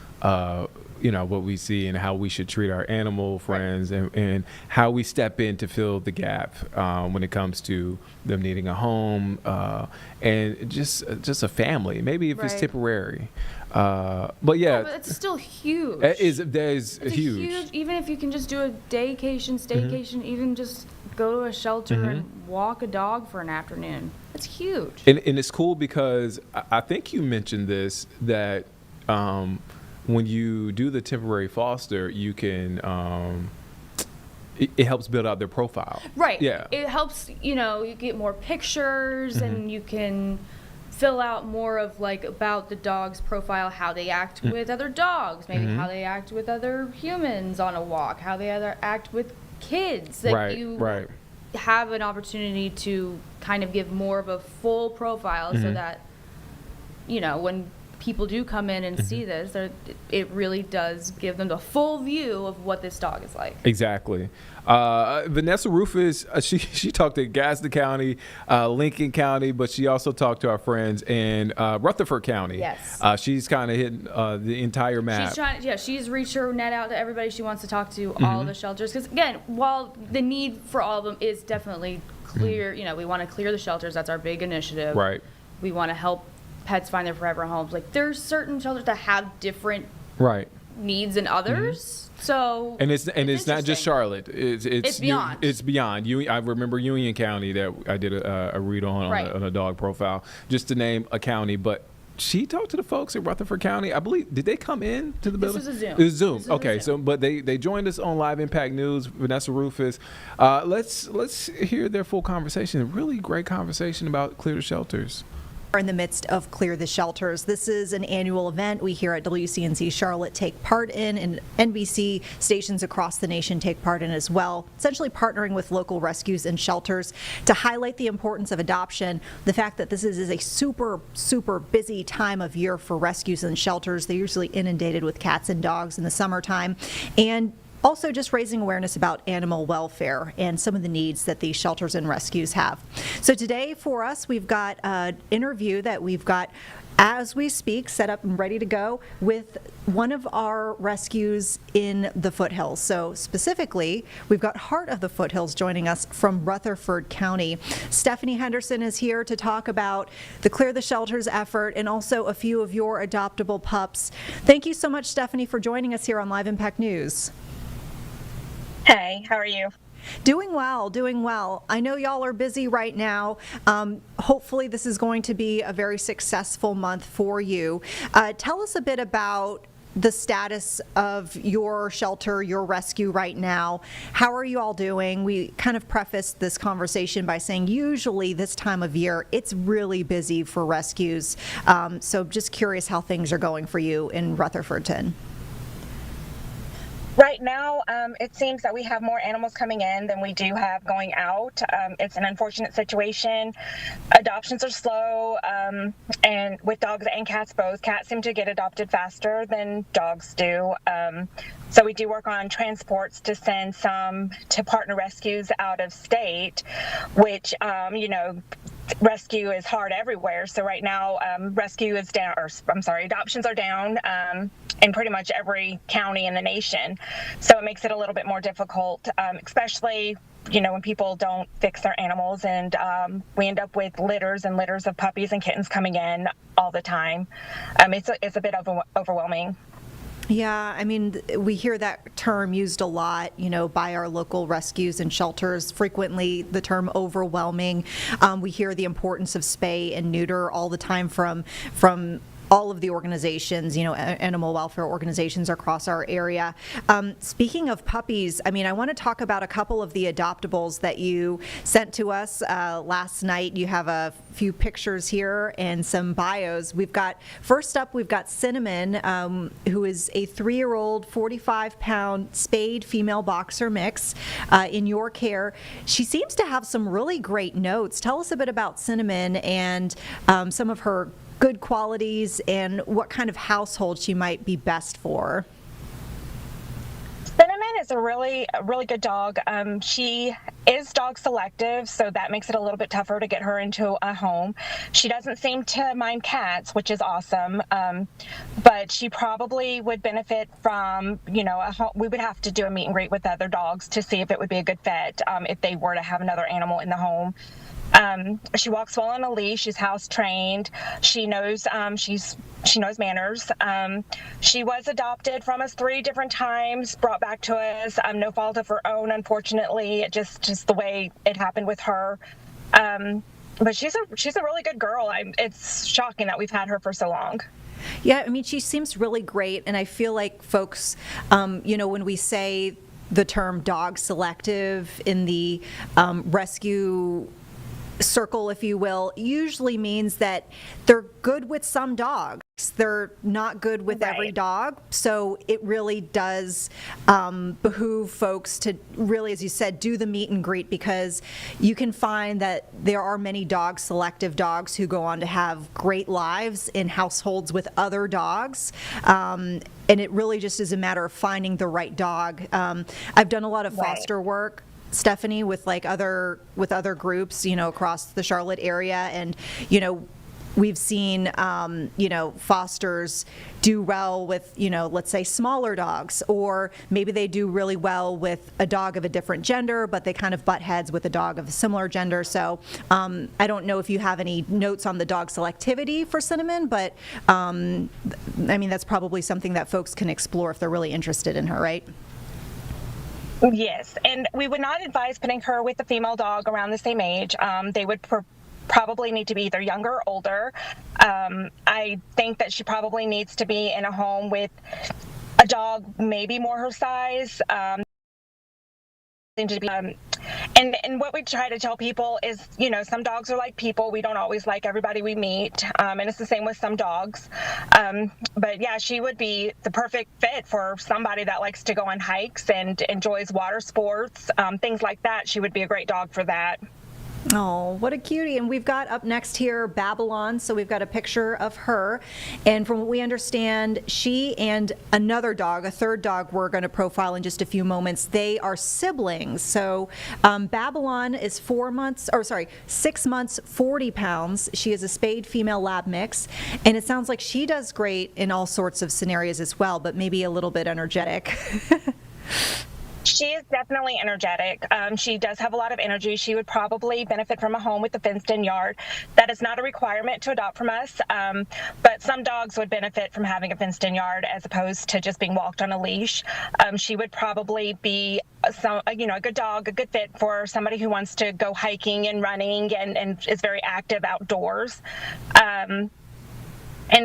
what we see and how we should treat our animal friends and how we step in to fill the gap when it comes to them needing a home and just a family, maybe if it's temporary. But yeah, but it's still huge. That is huge. Even if you can just do a staycation, even just go to a shelter and walk a dog for an afternoon. It's huge. And it's cool because I think you mentioned this, that when you do the temporary foster, you can it helps build out their profile. Right. Yeah. It helps, you get more pictures and you can fill out more of about the dog's profile, how they act with other dogs, maybe how they act with other humans on a walk, how they act with kids. That you have an opportunity to kind of give more of a full profile so that, when people do come in and see this, it really does give them the full view of what this dog is like. Exactly. Vanessa Rufus, she talked to Gadsden County, Lincoln County, but she also talked to our friends in Rutherford County. Yes. She's kind of hitting the entire map. She's reached her net out to everybody she wants to talk to, all the shelters. Because again, while the need for all of them is definitely clear, we want to clear the shelters. That's our big initiative. Right. We want to help pets find their forever homes. Like, there's certain shelters that have different needs than others. So it's not just Charlotte. It's beyond. It's beyond. I remember Union County that I did a read on a dog profile, just to name a county. But she talked to the folks at Rutherford County. I believe, did they come in to the building? This was a Zoom. It was Zoom. Okay, so but they joined us on Live Impact News. Vanessa Rufus. Let's hear their full conversation. A really great conversation about Clear the Shelters. In the midst of Clear the Shelters. This is an annual event we here at WCNC Charlotte take part in, and NBC stations across the nation take part in as well, essentially partnering with local rescues and shelters to highlight the importance of adoption, the fact that this is a super, super busy time of year for rescues and shelters. They're usually inundated with cats and dogs in the summertime, and also just raising awareness about animal welfare and some of the needs that these shelters and rescues have. So today for us, we've got an interview that we've got as we speak, set up and ready to go with one of our rescues in the foothills. So specifically, we've got Heart of the Foothills joining us from Rutherford County. Stephanie Henderson is here to talk about the Clear the Shelters effort and also a few of your adoptable pups. Thank you so much, Stephanie, for joining us here on Live Impact News. Hey, how are you? Doing well, doing well. I know y'all are busy right now. Hopefully this is going to be a very successful month for you. Tell us a bit about the status of your shelter, your rescue right now. How are you all doing? We kind of prefaced this conversation by saying usually this time of year, it's really busy for rescues. So just curious how things are going for you in Rutherfordton. Right now, it seems that we have more animals coming in than we do have going out. It's an unfortunate situation. Adoptions are slow, and with dogs and cats both. Cats seem to get adopted faster than dogs do. So we do work on transports to send some to partner rescues out of state, which, rescue is hard everywhere. So right now, rescue is down, adoptions are down in pretty much every county in the nation. So it makes it a little bit more difficult, especially, when people don't fix their animals, and we end up with litters and litters of puppies and kittens coming in all the time. It's a bit overwhelming. Yeah, I mean, we hear that term used a lot, by our local rescues and shelters. Frequently, the term overwhelming. We hear the importance of spay and neuter all the time from all of the organizations, animal welfare organizations across our area. Speaking of puppies, I want to talk about a couple of the adoptables that you sent to us last night. You have a few pictures here and some bios. First up, we've got Cinnamon, who is a 3-year-old, 45-pound spayed female boxer mix in your care. She seems to have some really great notes. Tell us a bit about Cinnamon and some of her good qualities and what kind of household she might be best for. Cinnamon is a really good dog. She is dog selective, so that makes it a little bit tougher to get her into a home. She doesn't seem to mind cats, which is awesome. But she probably would benefit from, a home. We would have to do a meet and greet with other dogs to see if it would be a good fit if they were to have another animal in the home. She walks well on a leash. She's house trained. She knows she knows manners. She was adopted from us 3 different times, brought back to us. No fault of her own, unfortunately. Just the way it happened with her. But she's a really good girl. It's shocking that we've had her for so long. Yeah, she seems really great, and I feel like folks, when we say the term dog selective in the rescue circle, if you will, usually means that they're good with some dogs, They're not good with every dog, so it really does behoove folks to really, as you said, do the meet and greet, because you can find that there are many selective dogs who go on to have great lives in households with other dogs. And it really just is a matter of finding the right dog. I've done a lot of foster work, Stephanie, with other groups, across the Charlotte area, and we've seen, fosters do well with, let's say smaller dogs, or maybe they do really well with a dog of a different gender, but they kind of butt heads with a dog of a similar gender. So I don't know if you have any notes on the dog selectivity for Cinnamon, but that's probably something that folks can explore if they're really interested in her, right? Yes, and we would not advise putting her with a female dog around the same age. They would probably need to be either younger or older. I think that she probably needs to be in a home with a dog maybe more her size. And what we try to tell people is, some dogs are like people. We don't always like everybody we meet, and it's the same with some dogs. But yeah, she would be the perfect fit for somebody that likes to go on hikes and enjoys water sports, things like that. She would be a great dog for that. Oh, what a cutie. And we've got up next here Babylon, so we've got a picture of her. And from what we understand, she and another dog, a third dog we're going to profile in just a few moments, they are siblings. So Babylon is 6 months, 40 pounds. She is a spayed female lab mix. And it sounds like she does great in all sorts of scenarios as well, but maybe a little bit energetic. She is definitely energetic. She does have a lot of energy. She would probably benefit from a home with a fenced-in yard. That is not a requirement to adopt from us, but some dogs would benefit from having a fenced-in yard as opposed to just being walked on a leash. She would probably be a good dog, a good fit for somebody who wants to go hiking and running and is very active outdoors. And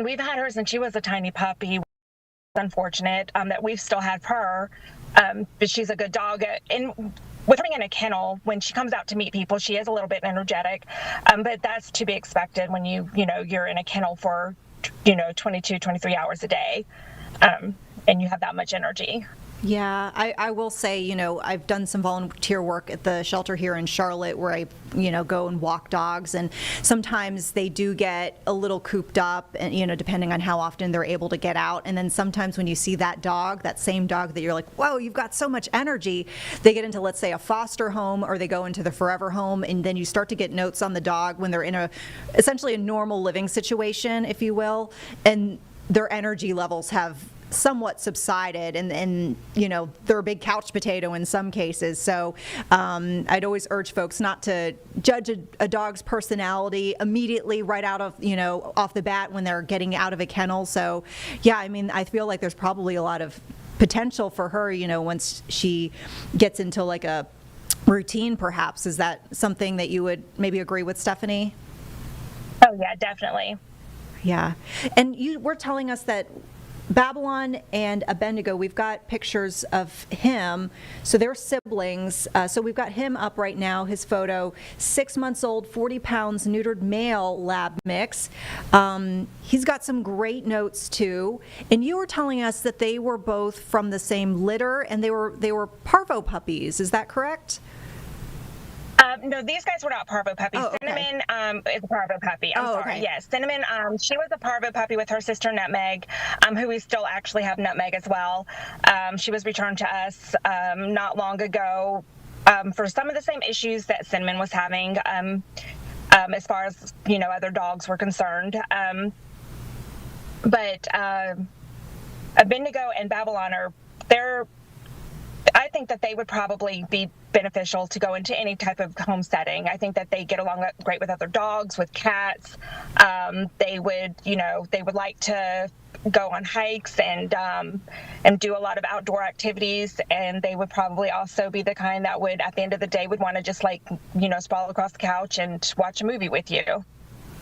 we've had her since she was a tiny puppy. It's unfortunate that we've still had her. But she's a good dog. And with her being in a kennel, when she comes out to meet people, she is a little bit energetic. But that's to be expected when you're in a kennel for 22, 23 hours a day, and you have that much energy. Yeah, I will say, I've done some volunteer work at the shelter here in Charlotte where I, go and walk dogs, and sometimes they do get a little cooped up, and, depending on how often they're able to get out. And then sometimes when you see that same dog that you're like, whoa, you've got so much energy, they get into, let's say, a foster home, or they go into the forever home, and then you start to get notes on the dog when they're in essentially a normal living situation, if you will, and their energy levels have somewhat subsided, and they're a big couch potato in some cases. So I'd always urge folks not to judge a dog's personality immediately right out of off the bat when they're getting out of a kennel. So yeah, I feel like there's probably a lot of potential for her once she gets into like a routine, perhaps. Is that something that you would maybe agree with, Stephanie? Oh yeah, definitely. Yeah. And you were telling us that Babylon and Abednego, we've got pictures of him. So they're siblings. So we've got him up right now, his photo, 6 months old, 40 pounds, neutered male lab mix. He's got some great notes too. And you were telling us that they were both from the same litter, and they were parvo puppies. Is that correct? No, these guys were not parvo puppies. Oh, okay. Cinnamon is a parvo puppy. I'm sorry. Okay. Yes, Cinnamon, she was a parvo puppy with her sister Nutmeg, who we still actually have Nutmeg as well. She was returned to us not long ago for some of the same issues that Cinnamon was having as far as, other dogs were concerned. But Abednego and Babylon I think that they would probably be beneficial to go into any type of home setting. I think that they get along great with other dogs, with cats. They would like to go on hikes and do a lot of outdoor activities, and they would probably also be the kind that would, at the end of the day, would want to just sprawl across the couch and watch a movie with you.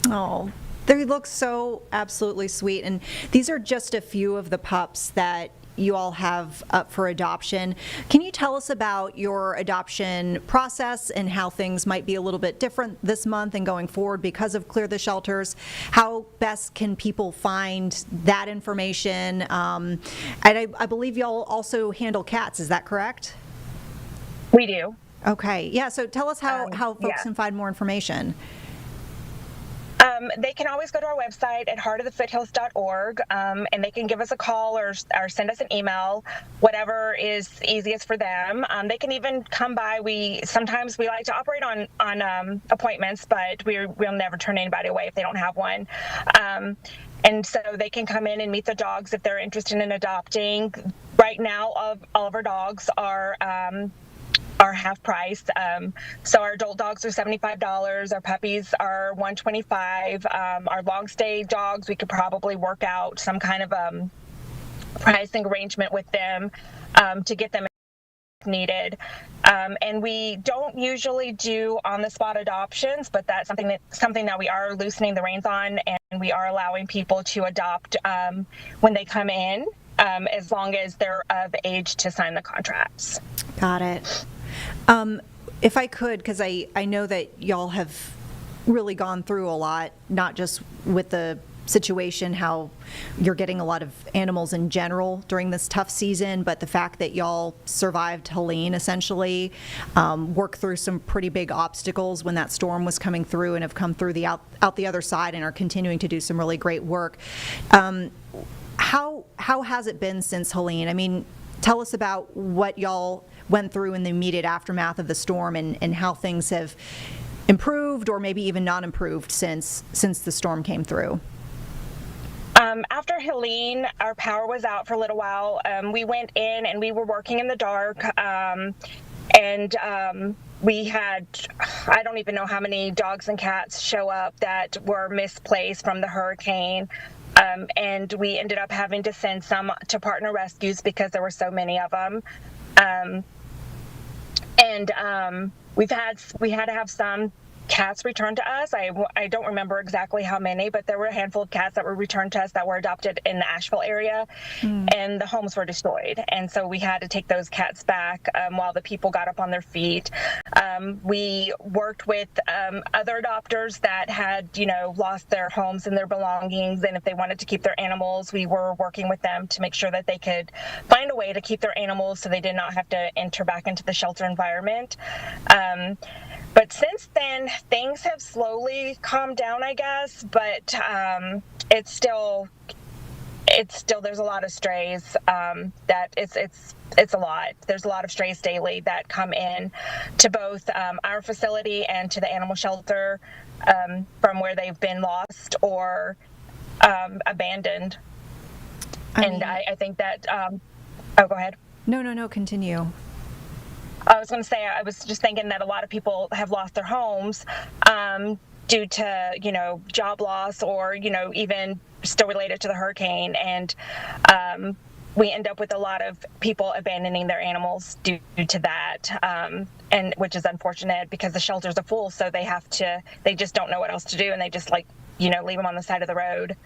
Oh, they look so absolutely sweet. And these are just a few of the pups that you all have up for adoption. Can you tell us about your adoption process and how things might be a little bit different this month and going forward because of Clear the Shelters? How best can people find that information? And I believe y'all also handle cats, is that correct? We do. Okay, yeah, so tell us how folks can find more information. They can always go to our website at heartofthefoothills.org, and they can give us a call or send us an email, whatever is easiest for them. They can even come by. Sometimes we like to operate on appointments, but we'll never turn anybody away if they don't have one. And so they can come in and meet the dogs if they're interested in adopting. Right now, all of our dogs are half price. So our adult dogs are $75. Our puppies are $125. Our long stay dogs, we could probably work out some kind of pricing arrangement with them to get them if needed. And we don't usually do on the spot adoptions, but that's something that we are loosening the reins on, and we are allowing people to adopt when they come in, as long as they're of age to sign the contracts. Got it. If I could, because I know that y'all have really gone through a lot, not just with the situation, how you're getting a lot of animals in general during this tough season, but the fact that y'all survived Helene, essentially, worked through some pretty big obstacles when that storm was coming through and have come through out the other side and are continuing to do some really great work. How has it been since Helene? I mean, tell us about what y'all went through in the immediate aftermath of the storm and how things have improved or maybe even not improved since the storm came through. After Helene, our power was out for a little while. We went in and we were working in the dark, and we had, I don't even know how many dogs and cats show up that were misplaced from the hurricane. And we ended up having to send some to partner rescues because there were so many of them. We had to have some cats returned to us. I don't remember exactly how many, but there were a handful of cats that were returned to us that were adopted in the Asheville area, and the homes were destroyed. And so we had to take those cats back while the people got up on their feet. We worked with other adopters that had, lost their homes and their belongings, and if they wanted to keep their animals, we were working with them to make sure that they could find a way to keep their animals so they did not have to enter back into the shelter environment. But since then, things have slowly calmed down, I guess, but it's still there's a lot of strays that it's a lot. There's a lot of strays daily that come in to both our facility and to the animal shelter from where they've been lost or abandoned. I think that, oh, go ahead. No, continue. I was going to say, I was just thinking that a lot of people have lost their homes due to, job loss or, even still related to the hurricane. And we end up with a lot of people abandoning their animals due to that, and which is unfortunate because the shelters are full. So they just don't know what else to do. And they just leave them on the side of the road.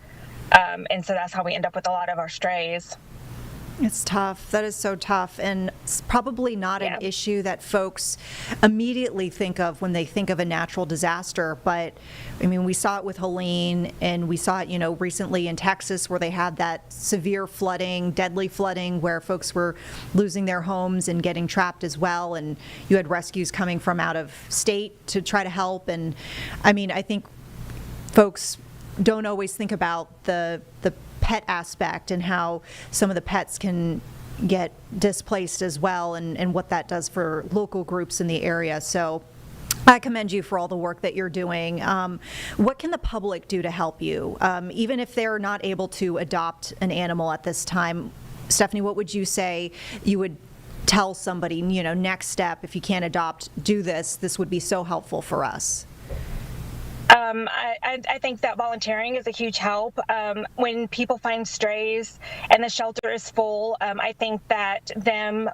And so that's how we end up with a lot of our strays. It's tough. That is so tough, and it's probably not an issue that folks immediately think of when they think of a natural disaster. But I mean, we saw it with Helene, and we saw it, recently in Texas, where they had that severe flooding, deadly flooding, where folks were losing their homes and getting trapped as well. And you had rescues coming from out of state to try to help. And I mean, I think folks don't always think about the pet aspect and how some of the pets can get displaced as well, and what that does for local groups in the area. So I commend you for all the work that you're doing. What can the public do to help you? Even if they're not able to adopt an animal at this time, Stephanie, what would you say you would tell somebody, next step, if you can't adopt, do this. This would be so helpful for us. I think that volunteering is a huge help. When people find strays and the shelter is full, I think that them,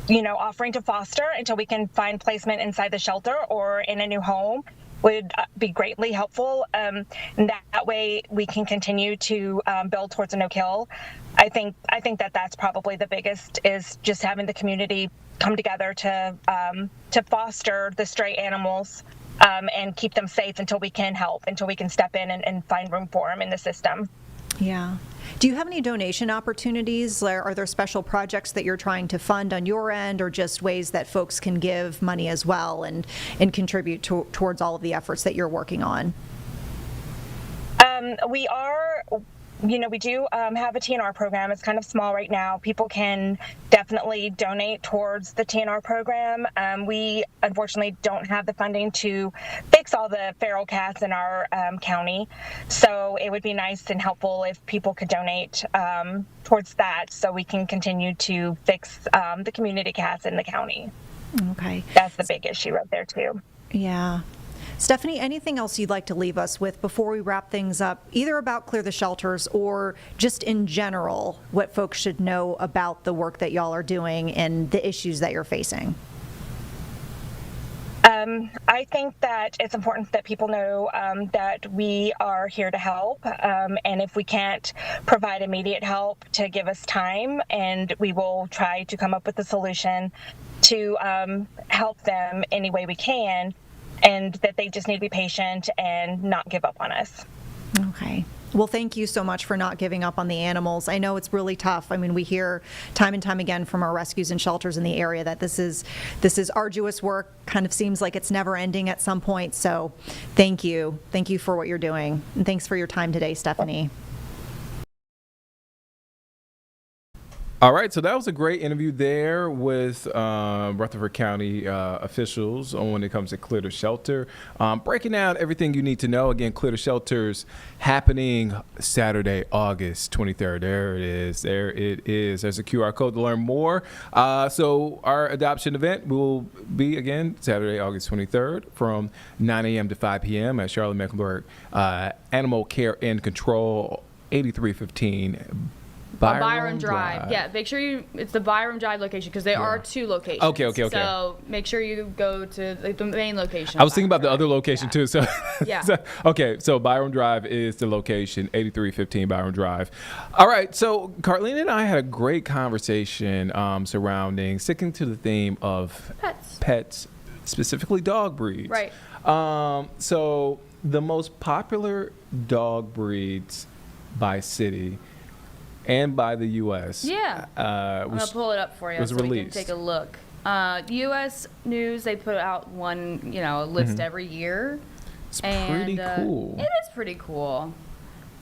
offering to foster until we can find placement inside the shelter or in a new home would be greatly helpful. And that way we can continue to build towards a no kill. I think that that's probably the biggest, is just having the community come together to foster the stray animals and keep them safe until we can help, until we can step in and find room for them in the system. Yeah. Do you have any donation opportunities? Are there special projects that you're trying to fund on your end, or just ways that folks can give money as well and contribute towards all of the efforts that you're working on? We are, we do have a TNR program. It's kind of small right now. People can definitely donate towards the TNR program. We unfortunately don't have the funding to fix all the feral cats in our county. So it would be nice and helpful if people could donate towards that, so we can continue to fix the community cats in the county. Okay. That's the big issue right there too. Yeah. Stephanie, anything else you'd like to leave us with before we wrap things up, either about Clear the Shelters or just in general, what folks should know about the work that y'all are doing and the issues that you're facing? I think that it's important that people know that we are here to help, and if we can't provide immediate help, to give us time, and we will try to come up with a solution to help them any way we can, and that they just need to be patient and not give up on us. Okay. Well, thank you so much for not giving up on the animals. I know it's really tough. I mean, we hear time and time again from our rescues and shelters in the area that this is arduous work. Kind of seems like it's never ending at some point. So thank you. Thank you for what you're doing. And thanks for your time today, Stephanie. All right, so that was a great interview there with Rutherford County officials on when it comes to Clear the Shelter. Breaking down everything you need to know. Again, Clear the Shelter's happening Saturday, August 23rd. There it is. There it is. There's a QR code to learn more. So our adoption event will be, again, Saturday, August 23rd from 9 a.m. to 5 p.m. at Charlotte Mecklenburg Animal Care and Control, 8315 Byram Drive. Yeah, make sure it's the Byram Drive location, because there are two locations. Okay. So make sure you go to the main location. I was thinking about the other location too. So, yeah. So Byram Drive is the location, 8315 Byram Drive. All right. So Carlene and I had a great conversation surrounding, sticking to the theme of pets, specifically dog breeds. Right. So the most popular dog breeds by city and by the U.S. Yeah. I'm going to pull it up for you so we can take a look. U.S. News, they put out one, a list every year. It's pretty cool. It is pretty cool.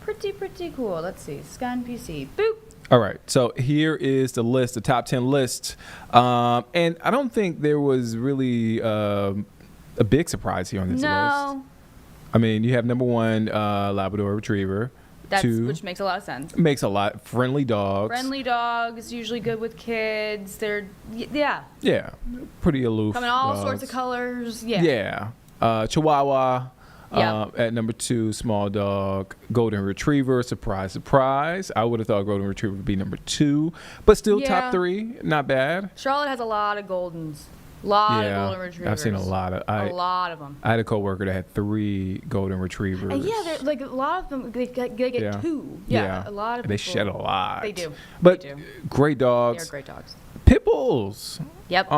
Pretty cool. Let's see. Scan PC. Boop. All right. So here is the list, the top 10 list. And I don't think there was really a big surprise here on this list. I mean, you have number 1, Labrador Retriever. Which makes a lot of sense. Makes a lot. Friendly dogs. Friendly dogs, usually good with kids. They're, Yeah, pretty aloof. Come in all dogs. sorts of colors. Yeah. Chihuahua at number 2, small dog. Golden Retriever, surprise, surprise. I would have thought Golden Retriever would be number 2, but still top 3, not bad. Charlotte has a lot of Goldens. A lot of Golden Retrievers. I've seen a lot of them. I had a coworker that had 3 Golden Retrievers. And they're, like, a lot of them, they get 2. Yeah, a lot of people. They shed a lot. They do. But great dogs. They're great dogs. Pit bulls. Yep.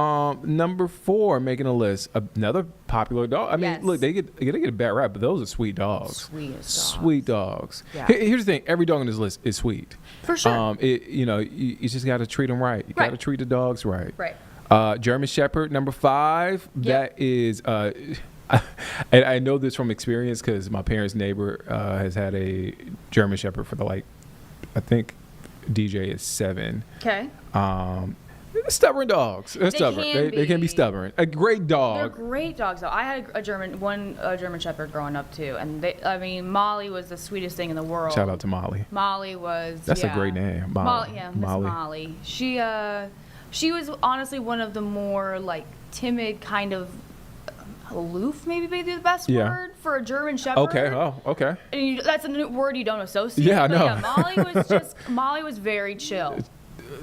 Number 4, making a list. Another popular dog. I mean, look, they get a bad rap, but those are sweet dogs. Sweet dogs. Yeah. Here's the thing: every dog on this list is sweet. For sure. You just got to treat them right. You got to treat the dogs right. Right. German Shepherd, number 5. Yep. That is, and I know this from experience because my parents' neighbor has had a German Shepherd for I think DJ is 7. Okay. Stubborn dogs. They're stubborn. They can be stubborn. A great dog. They're great dogs, though. I had a German Shepherd growing up too, and Molly was the sweetest thing in the world. Shout out to Molly. Molly was. That's a great name. Molly. Miss Molly. She was honestly one of the more timid, kind of aloof, maybe the best word for a German Shepherd. Okay. Oh, okay. And that's a new word you don't associate. Yeah, I know. Yeah, Molly was very chill.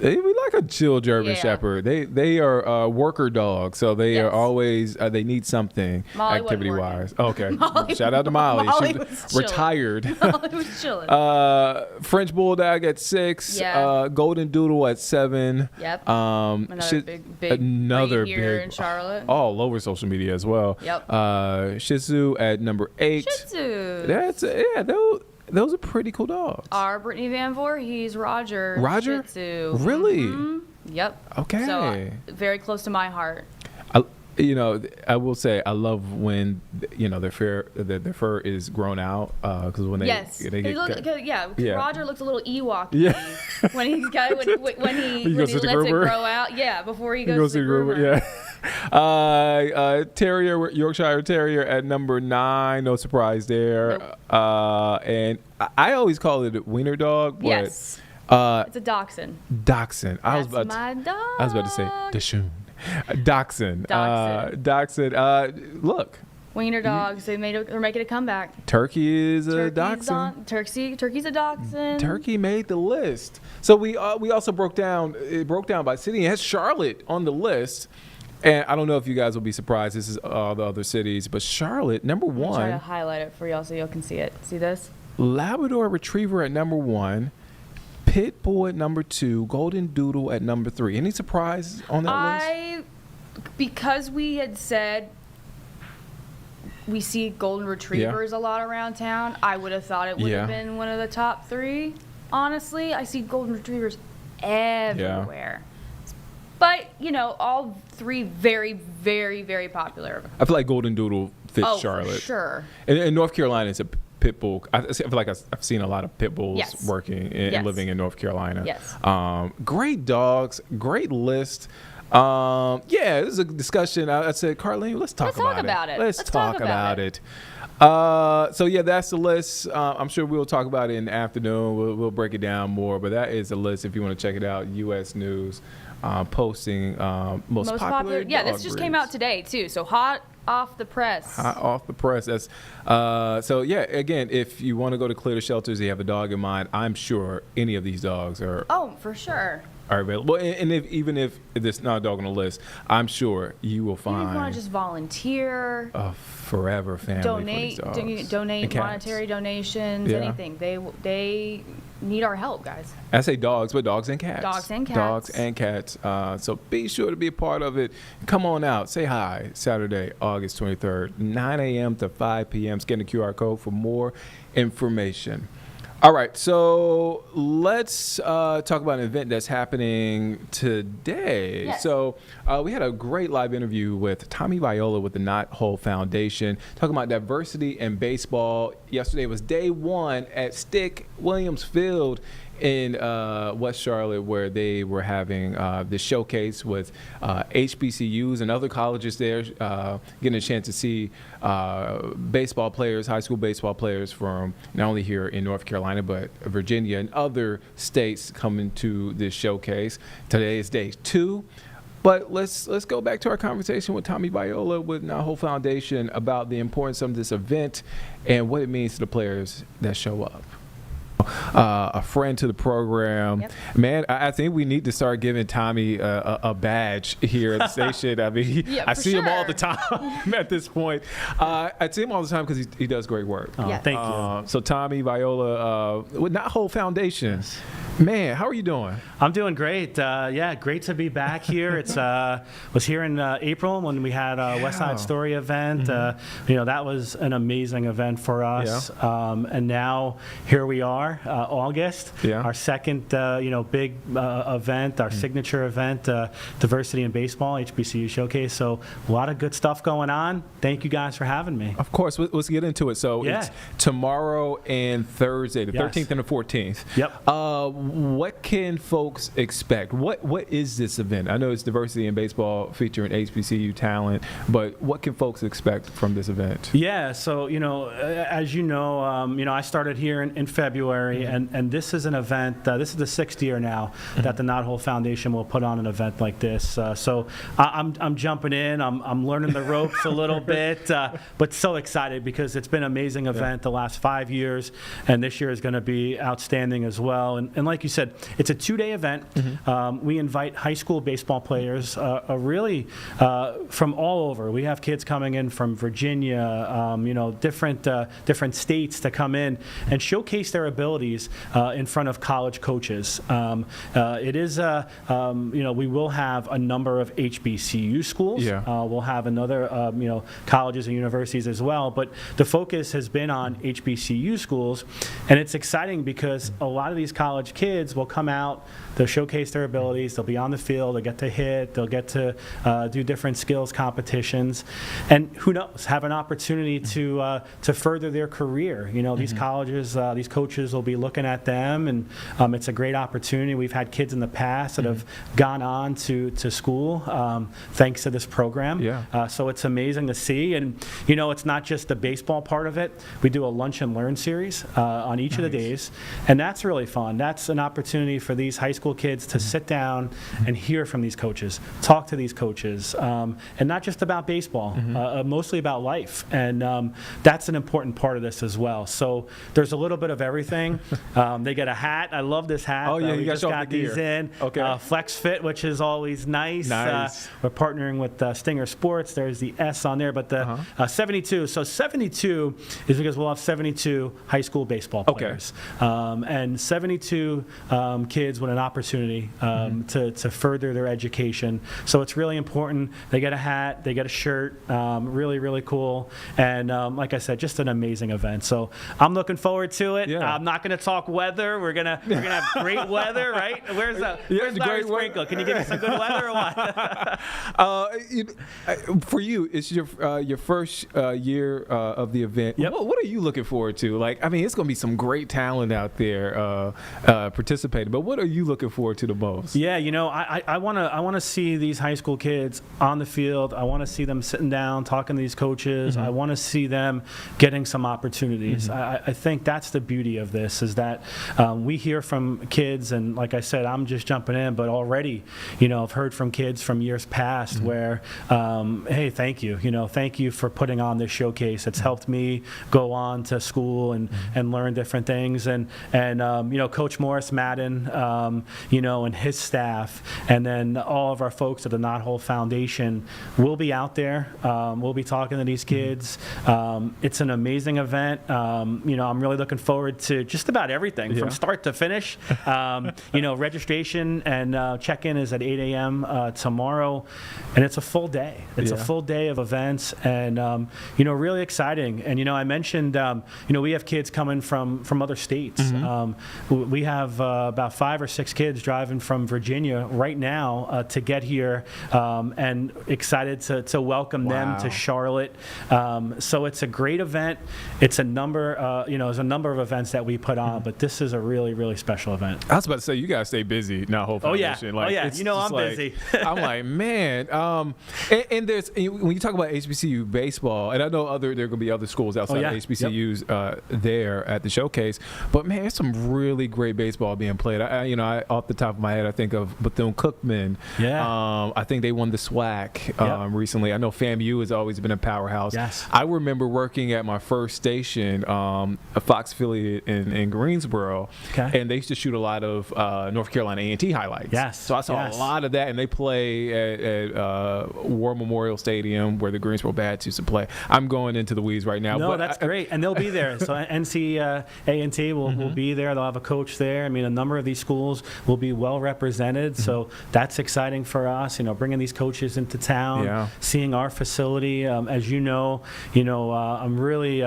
we like a chill German Shepherd. They are worker dogs, so they are always they need something Molly activity wise. Okay, Molly- shout out to Molly. Molly She was chilling. retired. Molly was chilling. French Bulldog at 6. Yeah. Golden Doodle at 7. Yep. Another big another breed here big in Charlotte. all over social media as well. Yep. Shih Tzu at number 8. Shih Tzus. That's those are pretty cool dogs. Our Brittany Van Voort, he's Roger. Roger? Shih Tzu. Really? Mhm. Yep. Okay. So very close to my heart. I will say I love when their fur is grown out because when they Roger looks a little Ewok when he He lets goes to it the groomer. grow out before he goes to the groomer. Terrier, Yorkshire Terrier at number 9. No surprise there. And I always call it a wiener dog. But, Yes. It's a dachshund. Dachshund. I was about to say Dachshund. Dachshund. Dachshund. Look. Wiener dogs. They're making a comeback. Turkey is a dachshund. Turkey's a dachshund. Turkey made the list. So we also broke down by city. It has Charlotte on the list. And I don't know if you guys will be surprised. This is all the other cities, but Charlotte, number 1. I'm trying to highlight it for y'all so y'all can see it. See this? Labrador Retriever at number 1. Pit Bull at number 2, Golden Doodle at number 3. Any surprise on that list? Because we had said we see Golden Retrievers a lot around town, I would have thought it would have been one of the top 3. Honestly, I see Golden Retrievers everywhere. But, all 3 very, very, very popular. I feel like Golden Doodle fits Charlotte. For sure. And North Carolina is a pit bull. I feel like I've seen a lot of pit bulls working and living in North Carolina. Yes. Great dogs, great list. This is a discussion. I said, Carlene, let's talk about it. Let's talk about it. That's the list. I'm sure we'll talk about it in the afternoon. We'll break it down more, but that is the list if you want to check it out. U.S. News posting most popular dog this just came out today, too, so hot off the press. Hot off the press. That's again, if you want to go to Clear Shelters, you have a dog in mind, I'm sure any of these dogs are for sure. Are available. And even if there's not a dog on the list, I'm sure you will find. Even if you want to just volunteer, a forever family for these dogs. donate monetary donations, anything. They need our help, guys. I say dogs, but dogs and cats. Dogs and cats. Dogs and cats. So be sure to be a part of it. Come on out. Say hi. Saturday, August 23rd, 9 a.m. to 5 p.m. Scan the QR code for more information. All right, so let's talk about an event that's happening today. Yes. So we had a great live interview with Tommy Viola with the Not Whole Foundation, talking about diversity in baseball. Yesterday was day 1 at Stick Williams Field in West Charlotte, where they were having this showcase with HBCUs and other colleges there, getting a chance to see baseball players, high school baseball players from not only here in North Carolina, but Virginia and other states coming to this showcase. Today is day 2. But let's go back to our conversation with Tommy Viola with Not Whole Foundation about the importance of this event and what it means to the players that show up. A friend to the program. Man, I think we need to start giving Tommy a badge here at the station. I mean, I see him all the time at this point. I see him all the time because he does great work. Thank you. So Tommy Viola with Not Whole Foundation. Man, how are you doing? I'm doing great. Great to be back here. It's was here in April when we had a West Side Story event. That was an amazing event for us. And now here we are, August, our second big event, our signature event, Diversity in Baseball, HBCU Showcase. So a lot of good stuff going on. Thank you guys for having me. Of course. Let's get into it. So it's tomorrow and Thursday, the 13th and the 14th. Yep. What can folks expect? What is this event? I know it's Diversity in Baseball featuring HBCU talent, but what can folks expect from this event? Yeah, so as you know, I started here in February, and this is an event. This is the 6th year now that the Not Whole Foundation will put on an event like this. So I'm jumping in. I'm learning the ropes a little bit, but so excited because it's been an amazing event the last 5 years, and this year is going to be outstanding as well. And like like you said, it's a 2-day event. We invite high school baseball players, really from all over. We have kids coming in from Virginia, different states to come in and showcase their abilities in front of college coaches. It is, we will have a number of HBCU schools. We'll have another, colleges and universities as well. But the focus has been on HBCU schools, and it's exciting because a lot of these college kids will come out, they'll showcase their abilities, they'll be on the field, they'll get to hit, they'll get to do different skills competitions, and who knows, have an opportunity to further their career. These colleges, these coaches will be looking at them, and it's a great opportunity. We've had kids in the past that have gone on to school thanks to this program. So it's amazing to see, and it's not just the baseball part of it. We do a lunch and learn series on each of the days, and that's really fun. That's an opportunity for these high school kids to sit down and hear from these coaches, talk to these coaches, and not just about baseball, mostly about life. And that's an important part of this as well. So there's a little bit of everything. They get a hat. I love this hat. Oh, yeah, we you just got these in. Okay. Flex Fit, which is always nice. We're partnering with Stinger Sports. There's the S on there, but the 72. So 72 is because we'll have 72 high school baseball players. And 72 kids with an opportunity to further their education. So it's really important. They get a hat, they get a shirt, really, really cool. And like I said, just an amazing event. So I'm looking forward to it. I'm not going to talk weather. We're gonna have great weather, right? Where's Larry Sprinkle? Can you give me some good weather or what? For you, it's your first year of the event. What are you looking forward to? It's going to be some great talent out there participating. But what are you looking forward to the most? I want to see these high school kids on the field. I want to see them sitting down, talking to these coaches. I want to see them getting some opportunities. I think that's the beauty of this, is that we hear from kids, and like I said, I'm just jumping in, but already, I've heard from kids from years past where, hey, thank you. Thank you for putting on this showcase. It's helped me go on to school and learn different things. And Coach Morris Madden, and his staff, and then all of our folks at the Knothole Foundation will be out there. We'll be talking to these kids. It's an amazing event. I'm really looking forward to just about everything from start to finish. Registration and check-in is at 8 a.m. Tomorrow, and it's a full day. It's a full day of events, and really exciting. And I mentioned, we have kids coming from other states. We have about 5 or 6 kids driving from Virginia right now to get here, and excited to welcome them to Charlotte. So it's a great event. It's a number, there's a number of events that we put on, but this is a really, really special event. I was about to say, you guys stay busy, Knothole Foundation. I'm busy. I'm like, man. And there's, when you talk about HBCU baseball, and I know there are going to be other schools outside of HBCUs there at the showcase, but man, there's some really great baseball being played. I off the top of my head, I think of Bethune-Cookman. I think they won the SWAC recently. I know FAMU has always been a powerhouse. I remember working at my first station, a Fox affiliate in Greensboro, and they used to shoot a lot of North Carolina A&T highlights. So I saw a lot of that, and they play at War Memorial Stadium where the Greensboro Bats used to play. I'm going into the weeds right now. No, that's great, and they'll be there. So NC A&T will be there. They'll have a coach there. I mean, a number of these schools will be well represented, so that's exciting for us. Bringing these coaches into town, seeing our facility. As I'm really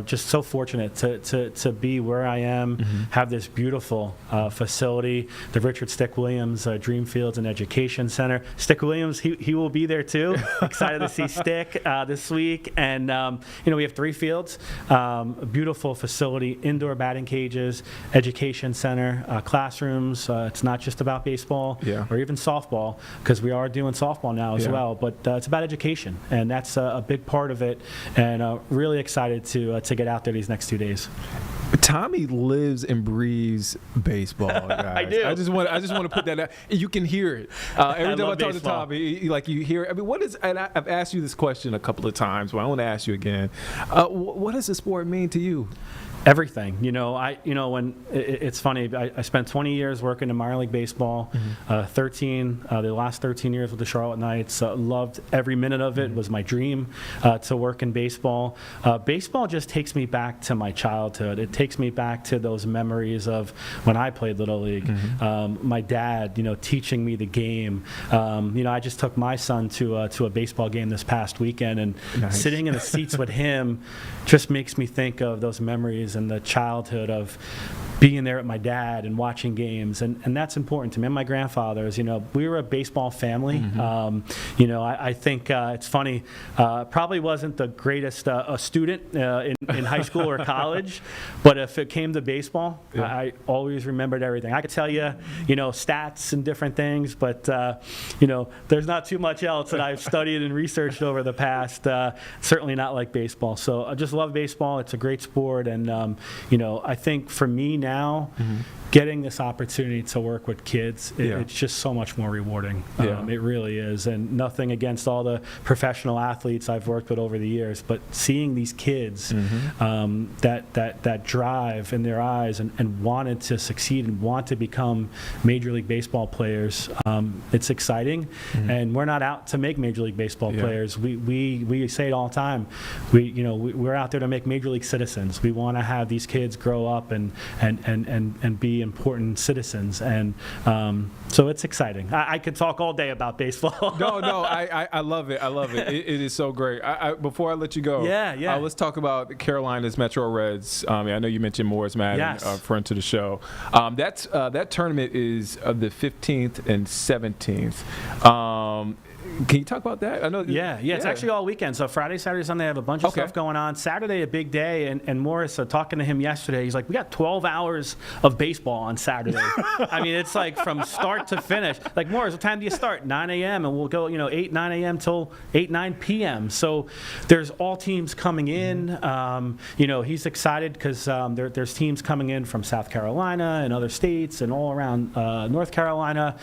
just so fortunate to be where I am, have this beautiful facility, the Richard Stick Williams Dream Fields and Education Center. Stick Williams, he will be there too. Excited to see Stick this week. And we have 3 fields, a beautiful facility, indoor batting cages, education center, classrooms. It's not just about baseball or even softball, because we are doing softball now as well, but it's about education, and that's a big part of it, and really excited to get out there these next 2 days. Tommy lives and breathes baseball, guys. I do. I just want to put that out. You can hear it every time I talk to Tommy. You hear it. I mean, what is? And I've asked you this question a couple of times, but I want to ask you again. What does the sport mean to you? everything. When it's funny, I spent 20 years working in minor league baseball, 13, the last 13 years with the Charlotte Knights. Loved every minute of it. Was my dream to work in baseball. Baseball just takes me back to my childhood. It takes me back to those memories of when I played Little League. My dad, teaching me the game. I just took my son to a baseball game this past weekend, and sitting in the seats with him just makes me think of those memories and the childhood of being there with my dad and watching games, and that's important to me. And my grandfathers, we were a baseball family. I think it's funny, probably wasn't the greatest student in high school or college, but if it came to baseball, I always remembered everything. I could tell you, stats and different things, but there's not too much else that I've studied and researched over the past. Certainly not like baseball. So I just love baseball. It's a great sport, and I think for me now, getting this opportunity to work with kids, it's just so much more rewarding. It really is. And nothing against all the professional athletes I've worked with over the years, but seeing these kids that drive in their eyes and wanted to succeed and want to become Major League Baseball players, it's exciting. And we're not out to make Major League Baseball players. We say it all the time. We're out there to make Major League citizens. We want to have these kids grow up and be important citizens, and so it's exciting. I could talk all day about baseball. No, I love it. I love it. It is so great. Before I let you go, let's talk about Carolina's Metro Reds. I know you mentioned Morris Madden, friend to the show. That tournament is the 15th and 17th. Can you talk about that? I know. Yeah. It's actually all weekend. So Friday, Saturday, Sunday, I have a bunch of stuff going on. Saturday, a big day. And Morris, talking to him yesterday, he's like, we got 12 hours of baseball on Saturday. I mean, it's like from start to finish. Like, Morris, what time do you start? 9 a.m. And we'll go, 8, 9 a.m. till 8, 9 p.m. So there's all teams coming in. He's excited because there's teams coming in from South Carolina and other states and all around North Carolina.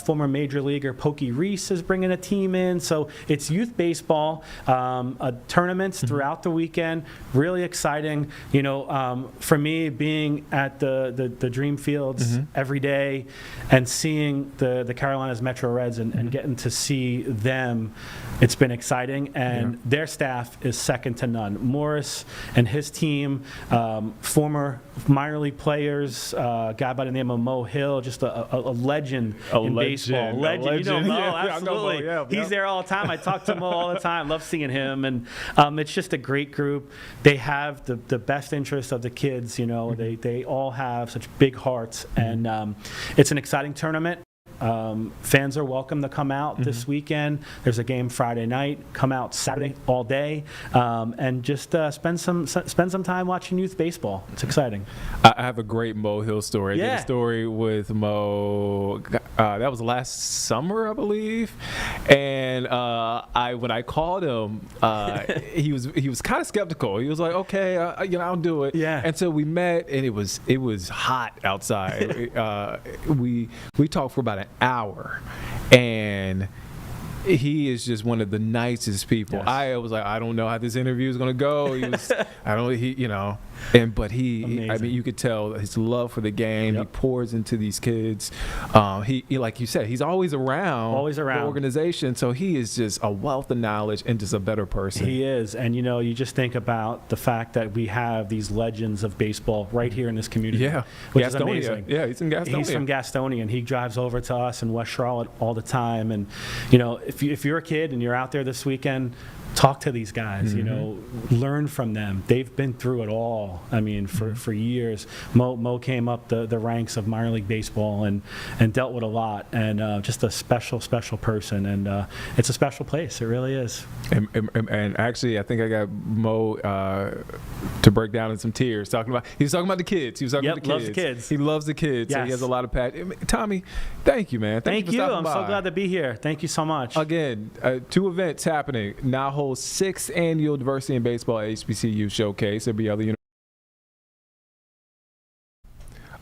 Former Major Leaguer Pokey Reese is bringing a team in. So it's youth baseball, tournaments throughout the weekend. Really exciting. For me, being at the Dream Fields every day and seeing the Carolinas Metro Reds and getting to see them, it's been exciting. And their staff is second to none. Morris and his team, former minor league players, a guy by the name of Mo Hill, just a legend in baseball. Legend. Mo, absolutely. He's there all the time. I talk to Mo all the time. Love seeing him. And it's just a great group. They have the best interest of the kids. They all have such big hearts. And it's an exciting tournament. Fans are welcome to come out this weekend. There's a game Friday night. Come out Saturday all day, and just spend some time watching youth baseball. It's exciting. I have a great Mo Hill story. I did a story with Mo. That was last summer, I believe. And when I called him, he was kind of skeptical. He was like, "Okay, I'll do it." Yeah. And so we met, and it was hot outside. We talked for about an hour, and he is just one of the nicest people. Yes. I was like, I don't know how this interview is going to go. But you could tell his love for the game. He pours into these kids. He like you said, he's always around the organization. So he is just a wealth of knowledge and just a better person. He is. And, you just think about the fact that we have these legends of baseball right here in this community. Yeah. Which is amazing. Yeah, he's in Gastonia. He's from Gastonia, and he drives over to us in West Charlotte all the time. And, if you're a kid and you're out there this weekend, talk to these guys, learn from them. They've been through it all. I mean, for years. Mo came up the ranks of minor league baseball and dealt with a lot, and just a special person. And it's a special place. It really is. And actually, I think I got Mo to break down in some tears. He was talking about the kids. He was talking about the kids. Loves the kids. He loves the kids. Yes. So he has a lot of passion. Tommy, thank you, man. Thank you. I'm by. so glad to be here. Thank you so much. Again, 2 events happening. Now holds 6th annual Diversity in Baseball HBCU Showcase. It'll be other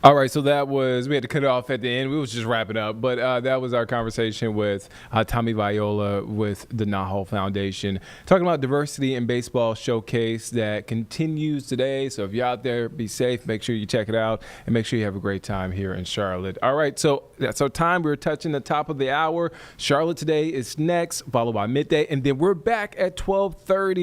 All right, so that was, we had to cut it off at the end. We was just wrapping up, but that was our conversation with Tommy Viola with the Nahal Foundation, talking about diversity in baseball showcase that continues today. So if you're out there, be safe, make sure you check it out, and make sure you have a great time here in Charlotte. All right, so that's our time. We're touching the top of the hour. Charlotte Today is next, followed by Midday, and then we're back at 12:30